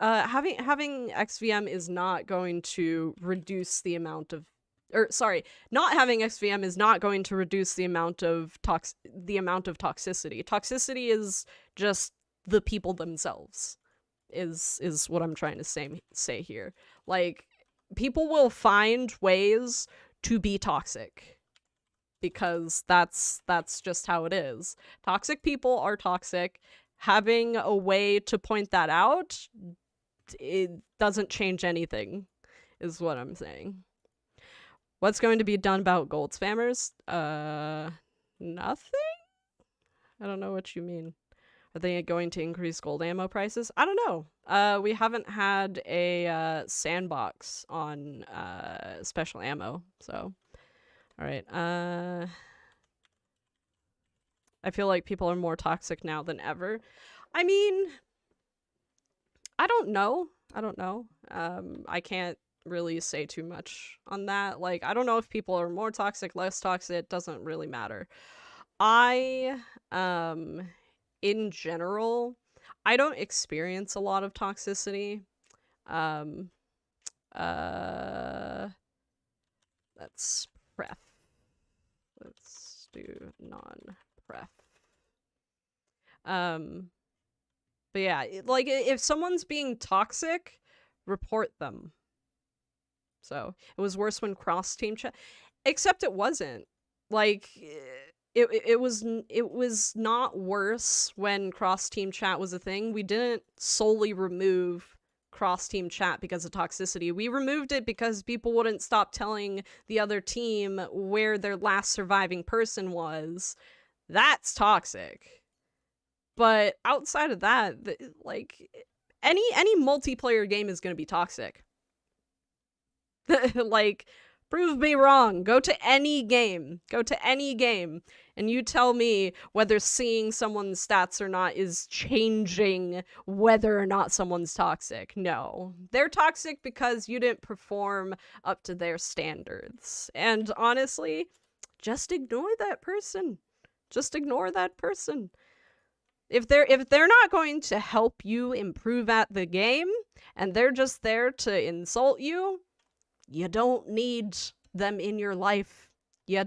having XVM is not going to reduce the amount of, or sorry, not having XVM is not going to reduce the amount of toxicity. Toxicity is just the people themselves. Is what I'm trying to say here. Like people will find ways to be toxic because that's just how it is. Toxic people are toxic. Having a way to point that out, it doesn't change anything, is what I'm saying. What's going to be done about gold spammers? Nothing? I don't know what you mean. Are they going to increase gold ammo prices? I don't know. We haven't had a sandbox on special ammo, so. Alright, I feel like people are more toxic now than ever. I mean, I don't know. I can't really say too much on that. Like, I don't know if people are more toxic, less toxic. It doesn't really matter. In general, I don't experience a lot of toxicity. Let's pref. Let's do non-pref. But yeah, like if someone's being toxic, report them. So it was worse when cross team chat, except it wasn't. Like it was not worse when cross team chat was a thing. We didn't solely remove cross team chat because of toxicity. We removed it because people wouldn't stop telling the other team where their last surviving person was. That's toxic. But outside of that, like any multiplayer game is going to be toxic. Like, prove me wrong. Go to any game, and you tell me whether seeing someone's stats or not is changing whether or not someone's toxic. No, they're toxic because you didn't perform up to their standards. And honestly, just ignore that person. Just ignore that person. If they're not going to help you improve at the game and they're just there to insult you, you don't need them in your life. You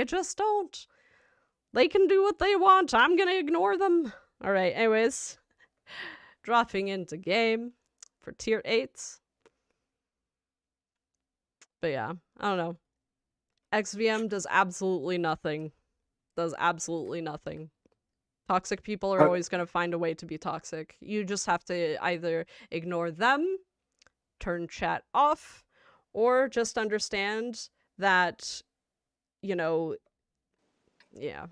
just don't. They can do what they want. I'm gonna ignore them. Alright, anyways. Dropping into game for tier 8s. But yeah, I don't know. XVM does absolutely nothing. Toxic people are always going to find a way to be toxic. You just have to either ignore them, turn chat off, or just understand that, you know, yeah.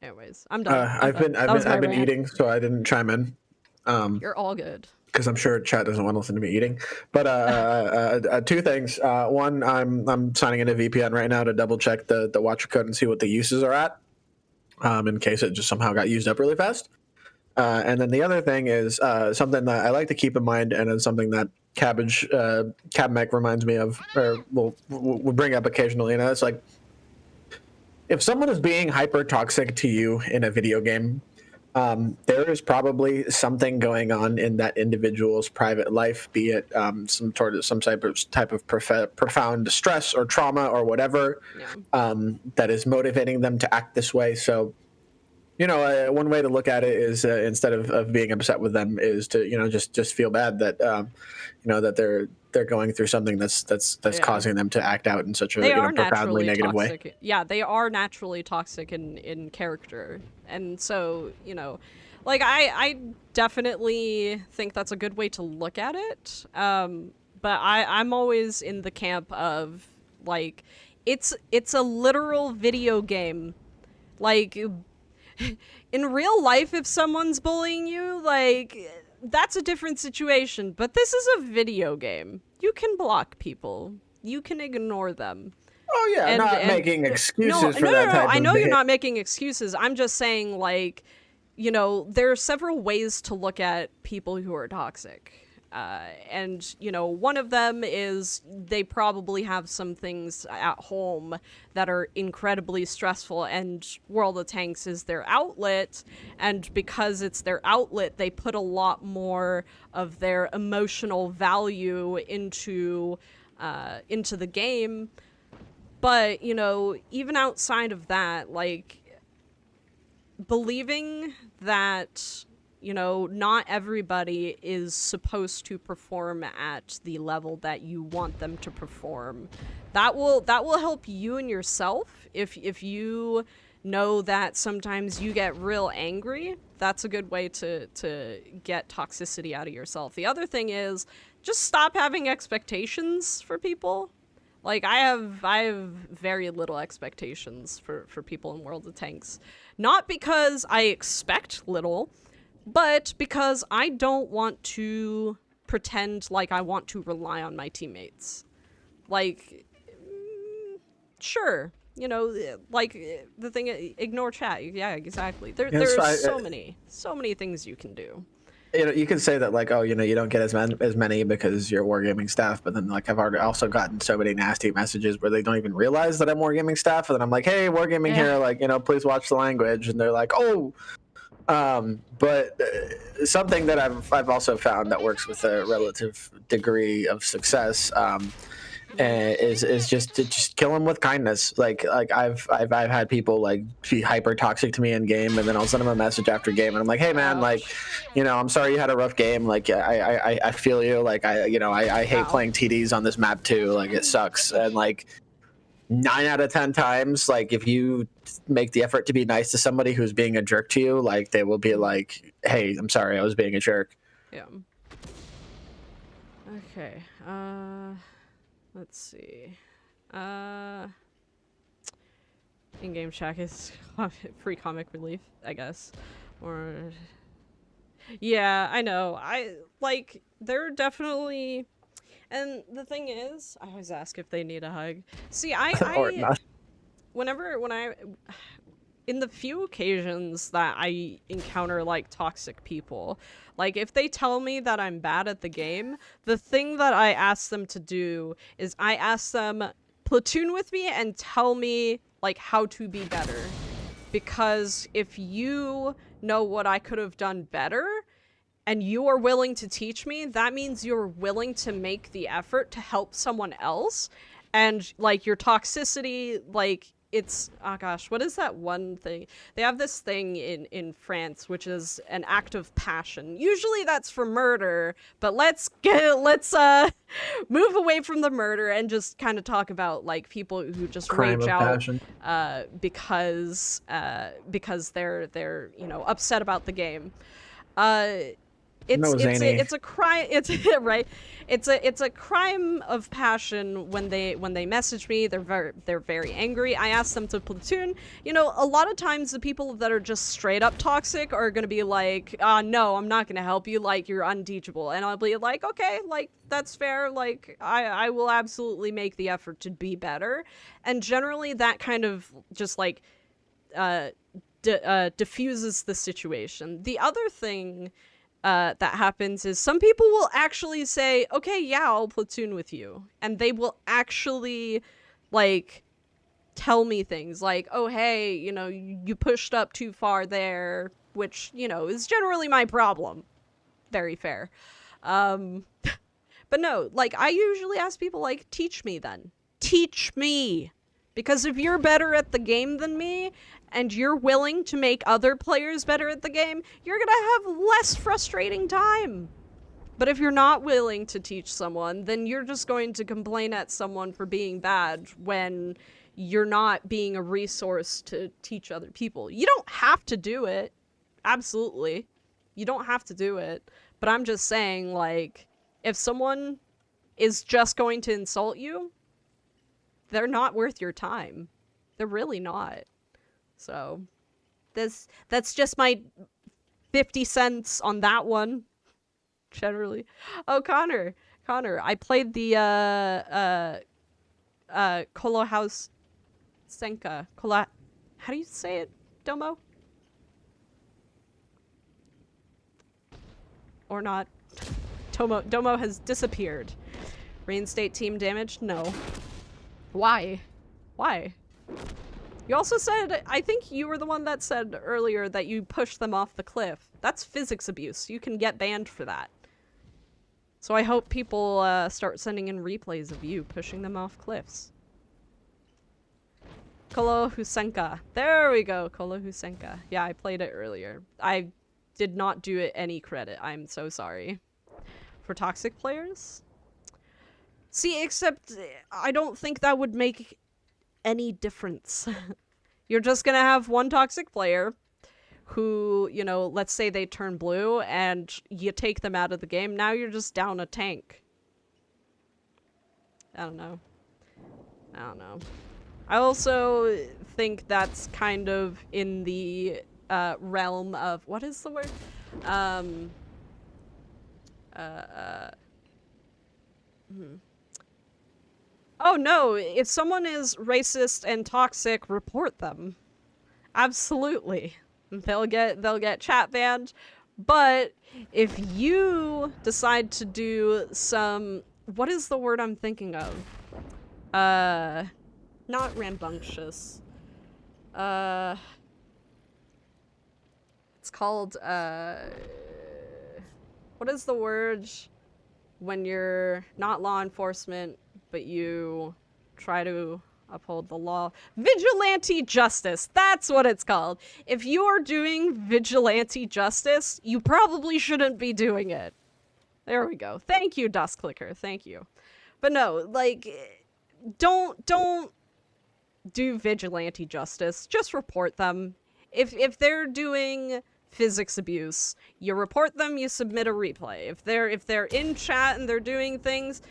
Anyways, I'm done. I've been eating, so I didn't chime in. You're all good. because I'm sure chat doesn't want to listen to me eating. But two things. One, I'm signing in a VPN right now to double check the watcher code and see what the uses are at, in case it just somehow got used up really fast. And then the other thing is something that I like to keep in mind, and it's something that Cabmec reminds me of, or will bring up occasionally. You know, it's like, if someone is being hyper toxic to you in a video game, there is probably something going on in that individual's private life, be it some type of profound stress or trauma or whatever, that is motivating them to act this way. So, you know, one way to look at it is instead of being upset with them, is to, you know, just feel bad that you know, that they're going through something that's causing them to act out in such a, you know, profoundly negative toxic way. Yeah, they are naturally toxic in character, and so, you know, like I definitely think that's a good way to look at it. But I'm always in the camp of, like, it's a literal video game. Like, in real life, if someone's bullying you, like, that's a different situation. But this is a video game. You can block people. You can ignore them. Oh yeah, not making excuses for that type of I know you're not making excuses. I'm just saying, like, you know, there are several ways to look at people who are toxic. And, you know, one of them is they probably have some things at home that are incredibly stressful, and World of Tanks is their outlet. And because it's their outlet, they put a lot more of their emotional value into the game. But, you know, even outside of that, like, believing that, you know, not everybody is supposed to perform at the level that you want them to perform, that will help you and yourself. If you know that sometimes you get real angry, that's a good way to get toxicity out of yourself. The other thing is, just stop having expectations for people. Like, I have very little expectations for people in World of Tanks. Not because I expect little, but because I don't want to pretend like I want to rely on my teammates. Like, sure, you know, like, the thing, ignore chat. Yeah, exactly. There's so many things you can do. You know, you can say that, like, oh, you know, you don't get as many because you're wargaming staff, but then, like, I've already also gotten so many nasty messages where they don't even realize that I'm wargaming staff, and then I'm like, hey, wargaming here, like, you know, please watch the language, and they're like, oh. But something that I've also found that works with a relative degree of success is just to kill them with kindness. Like I've had people, like, be hyper toxic to me in game, and then I'll send them a message after game, and I'm like, hey man, like, you know, I'm sorry you had a rough game. Like, I feel you. Like, I hate playing TDs on this map too. Like, it sucks. And, like, 9 out of 10 times, like, if you make the effort to be nice to somebody who's being a jerk to you, like, they will be like, hey, I'm sorry, I was being a jerk. Yeah. Okay. Let's see. In-game chat is free comic relief, I guess. Or, yeah, I know. They're definitely. And the thing is, I always ask if they need a hug. See, Or not. In the few occasions that I encounter, like, toxic people, like, if they tell me that I'm bad at the game, the thing that I ask them to do is I ask them, platoon with me and tell me, like, how to be better. Because if you know what I could have done better, and you are willing to teach me, that means you're willing to make the effort to help someone else. And, like, your toxicity, like, it's, oh gosh, what is that one thing? They have this thing in France, which is an act of passion. Usually that's for murder, but let's move away from the murder and just kind of talk about, like, people who just rage out because they're, you know, upset about the game. No, zany. It's a crime. It's right. It's a crime of passion when they message me. They're very angry. I ask them to platoon. You know, a lot of times the people that are just straight up toxic are gonna be like, no, I'm not gonna help you. Like, you're unteachable. And I'll be like, okay, like, that's fair. Like, I will absolutely make the effort to be better. And generally that kind of just like diffuses the situation. The other thing that happens is some people will actually say, okay, yeah, I'll platoon with you. And they will actually, like, tell me things like, oh, hey, you know, you pushed up too far there, which, you know, is generally my problem. Very fair. But no, like, I usually ask people, like, teach me then. Teach me! Because if you're better at the game than me, and you're willing to make other players better at the game, you're gonna have less frustrating time. But if you're not willing to teach someone, then you're just going to complain at someone for being bad when you're not being a resource to teach other people. You don't have to do it. Absolutely. You don't have to do it. But I'm just saying, like, if someone is just going to insult you, they're not worth your time. They're really not. So, that's just my 50 cents on that one, generally. Oh, Connor, I played the, Kolo House Senka. How do you say it, Domo? Or not? Domo has disappeared. Reinstate team damage? No. Why? Why? You also said, I think you were the one that said earlier that you pushed them off the cliff. That's physics abuse. You can get banned for that. So I hope people start sending in replays of you pushing them off cliffs. Kolo Husenka. There we go, Kolo Husenka. Yeah, I played it earlier. I did not do it any credit. I'm so sorry. For toxic players? See, except I don't think that would make any difference. You're just gonna have one toxic player who, you know, let's say they turn blue and you take them out of the game. Now you're just down a tank. I don't know. I also think that's kind of in the realm of, what is the word? Oh no, if someone is racist and toxic, report them. Absolutely. They'll get chat banned. But if you decide to do some, what is the word I'm thinking of? Not rambunctious. It's called, what is the word when you're not law enforcement, but you try to uphold the law? Vigilante justice. That's what it's called. If you are doing vigilante justice, you probably shouldn't be doing it. There we go. Thank you, Dust Clicker. Thank you. But no, like, don't do vigilante justice. Just report them. If they're doing physics abuse, you report them, you submit a replay. If they're in chat and they're doing things,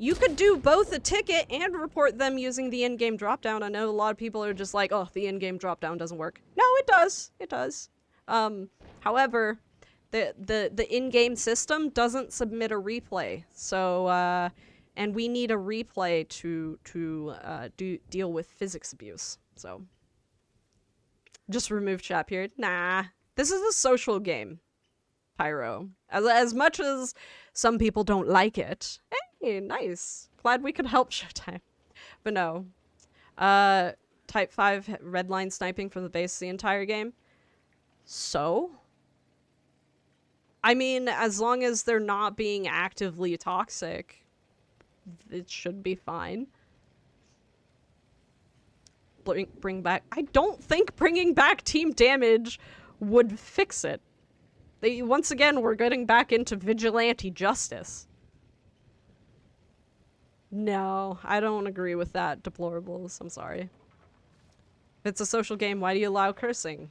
you could do both a ticket and report them using the in-game dropdown. I know a lot of people are just like, oh, the in-game dropdown doesn't work. No, it does. It does. However, the in-game system doesn't submit a replay. So, and we need a replay to deal with physics abuse. So, just remove chat period. Nah. This is a social game, Pyro. As much as some people don't like it. Hey, nice. Glad we could help Showtime. But no. Type 5 red line sniping from the base the entire game. So? I mean, as long as they're not being actively toxic, it should be fine. Bring back... I don't think bringing back team damage would fix it. Once again, we're getting back into vigilante justice. No, I don't agree with that, Deplorables. I'm sorry. If it's a social game, why do you allow cursing?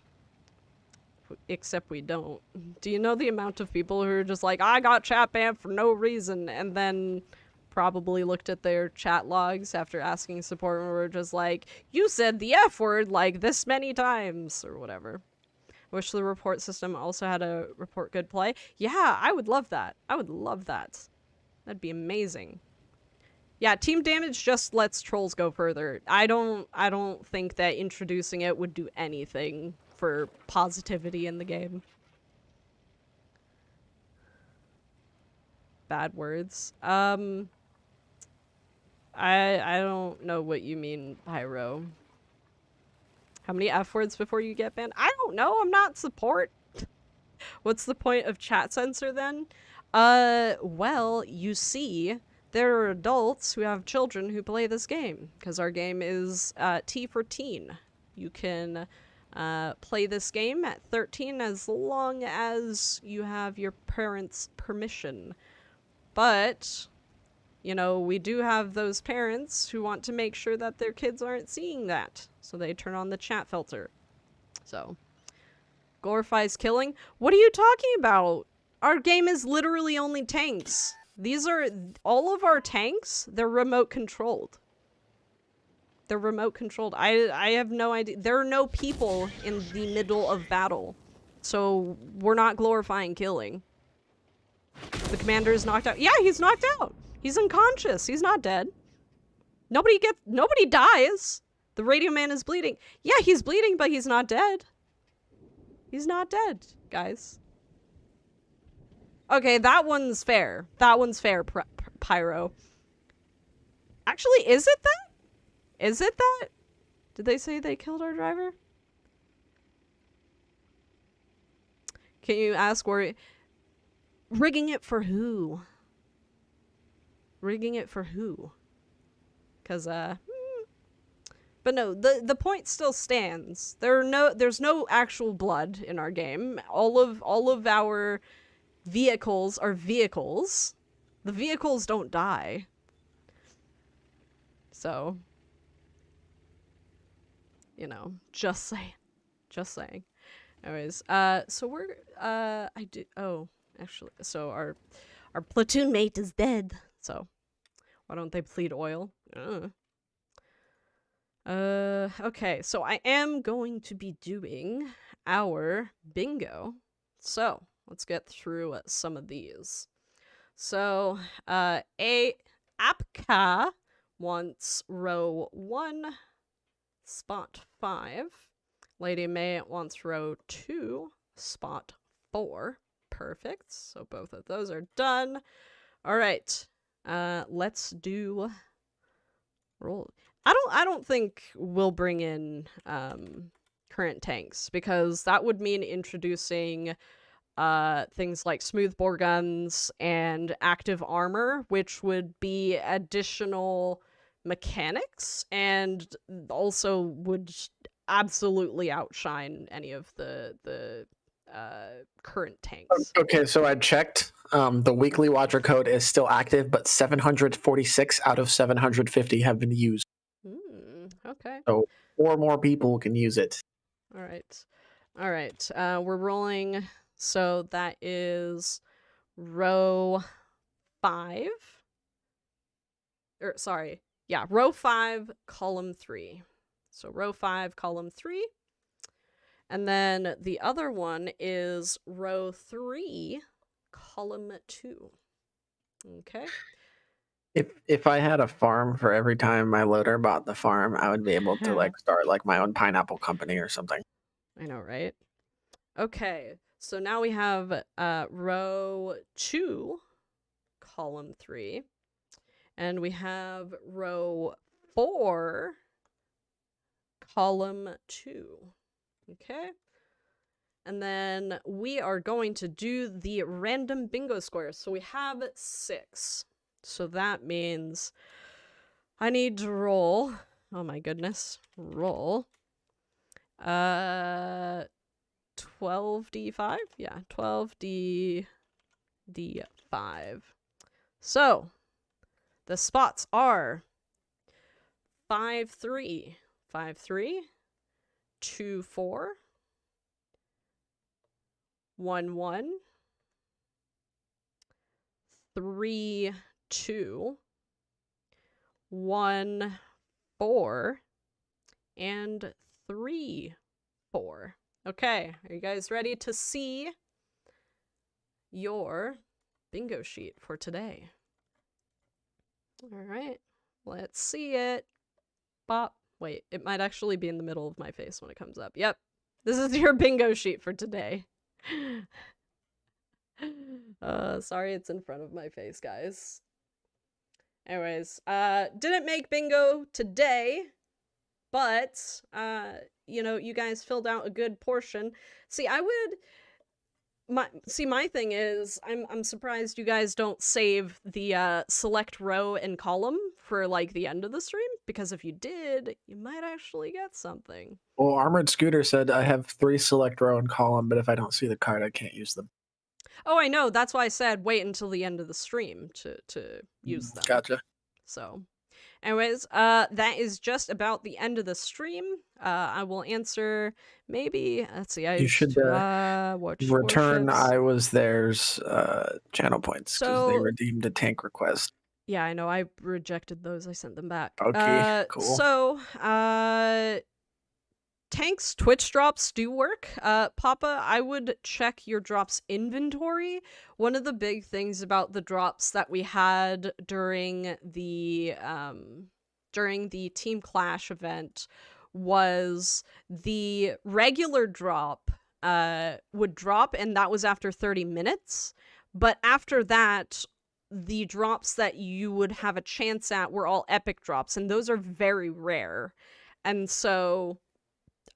except we don't. Do you know the amount of people who are just like, I got chat banned for no reason, and then probably looked at their chat logs after asking support and were just like, you said the F word like this many times, or whatever. Wish the report system also had a report good play. Yeah, I would love that. I would love that. That'd be amazing. Yeah, team damage just lets trolls go further. I don't think that introducing it would do anything for positivity in the game. Bad words. I don't know what you mean, Pyro. How many F words before you get banned? I don't know, I'm not support. What's the point of chat censor then? Well, you see, there are adults who have children who play this game, because our game is T for teen. You can play this game at 13 as long as you have your parents' permission. But, you know, we do have those parents who want to make sure that their kids aren't seeing that, so they turn on the chat filter. So, glorifies killing? What are you talking about? Our game is literally only tanks. These are all of our tanks, they're remote controlled. They're remote controlled. I have no idea. There are no people in the middle of battle. So we're not glorifying killing. The commander is knocked out. Yeah, he's knocked out. He's unconscious. He's not dead. Nobody dies. The radio man is bleeding. Yeah, he's bleeding, but he's not dead. He's not dead, guys. Okay, that one's fair. That one's fair, Pyro. Actually, is it that? Is it that? Did they say they killed our driver? Can you ask where... Rigging it for who? Rigging it for who? Because, But no, the point still stands. There's no actual blood in our game. All of our vehicles are vehicles. The vehicles don't die. So, you know, just saying. Just saying. Anyways, so we're, actually, so our platoon mate is dead. So, why don't they plead oil? Okay, so I am going to be doing our bingo. So, let's get through some of these. So, Apka wants row 1, spot 5. Lady May wants row 2, spot 4. Perfect. So both of those are done. All right. Let's do roll. I don't think we'll bring in current tanks, because that would mean introducing things like smoothbore guns and active armor, which would be additional mechanics and also would absolutely outshine any of the current tanks. Okay, so I checked. The weekly watcher code is still active, but 746 out of 750 have been used. Okay. So 4 more people can use it. All right. All right. We're rolling. So that is row 5. Sorry. Yeah, row 5, column 3. So row 5, column 3. And then the other one is row 3, column 2. Okay. If I had a farm for every time my loader bought the farm, I would be able to like start like my own pineapple company or something. I know, right? Okay. So now we have row 2, column 3. And we have row 4, column 2. Okay. And then we are going to do the random bingo squares. So we have 6. So that means I need to roll. Oh my goodness. Roll. 12d5? Yeah, 12d5. So the spots are 5-3, 5-3, 2-4, 1 1, 3 2, 1 4, and 3 4. Okay, are you guys ready to see your bingo sheet for today? All right, let's see it. Bop. Wait, it might actually be in the middle of my face when it comes up. Yep, this is your bingo sheet for today. Sorry it's in front of my face, guys. Anyways, didn't make bingo today, but, you know, you guys filled out a good portion. See, my thing is, I'm surprised you guys don't save the, select row and column for, like, the end of the stream, because if you did, you might actually get something. Well, Armored Scooter said I have 3 select row and column, but if I don't see the card, I can't use them. Oh, I know. That's why I said wait until the end of the stream to use them. Gotcha. So, anyways, that is just about the end of the stream. I will answer maybe. Let's see. You should return I was there's channel points because they redeemed a tank request. Yeah, I know. I rejected those. I sent them back. Okay, cool. So, Tank's Twitch drops do work. Papa, I would check your drops inventory. One of the big things about the drops that we had during the Team Clash event was the regular drop would drop, and that was after 30 minutes. But after that, the drops that you would have a chance at were all epic drops, and those are very rare. And so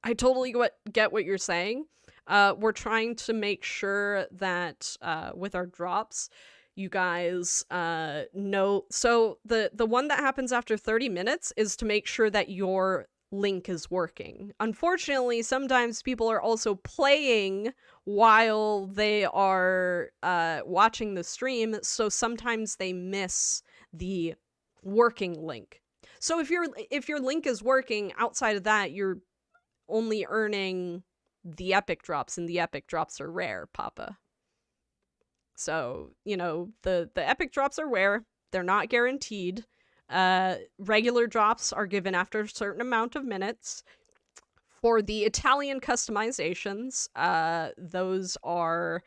I totally get what you're saying. We're trying to make sure that with our drops, you guys know. So the one that happens after 30 minutes is to make sure that your link is working. Unfortunately, sometimes people are also playing while they are watching the stream, so sometimes they miss the working link. So if your link is working, outside of that, you're only earning the epic drops, and the epic drops are rare, Papa. So, you know, the epic drops are rare. They're not guaranteed. Regular drops are given after a certain amount of minutes. For the Italian customizations, those are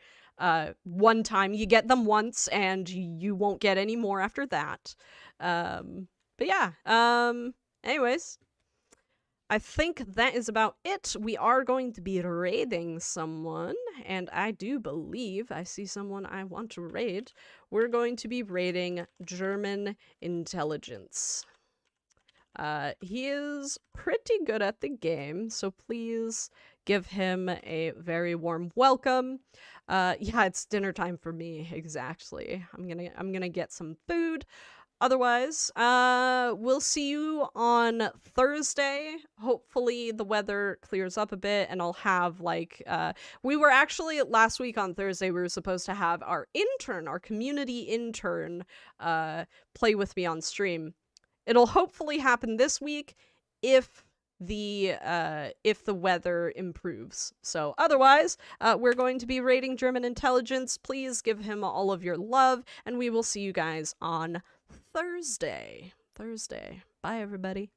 one time. You get them once, and you won't get any more after that. But yeah, anyways, I think that is about it. We are going to be raiding someone, and I do believe I see someone I want to raid. We're going to be raiding German intelligence. He is pretty good at the game, so please give him a very warm welcome. Yeah, it's dinner time for me, exactly. I'm gonna get some food. Otherwise, we'll see you on Thursday. Hopefully the weather clears up a bit, and I'll have, like, we were actually, last week on Thursday, we were supposed to have our community intern, play with me on stream. It'll hopefully happen this week if the weather improves. So otherwise, we're going to be raiding German intelligence. Please give him all of your love, and we will see you guys on Thursday. Bye, everybody.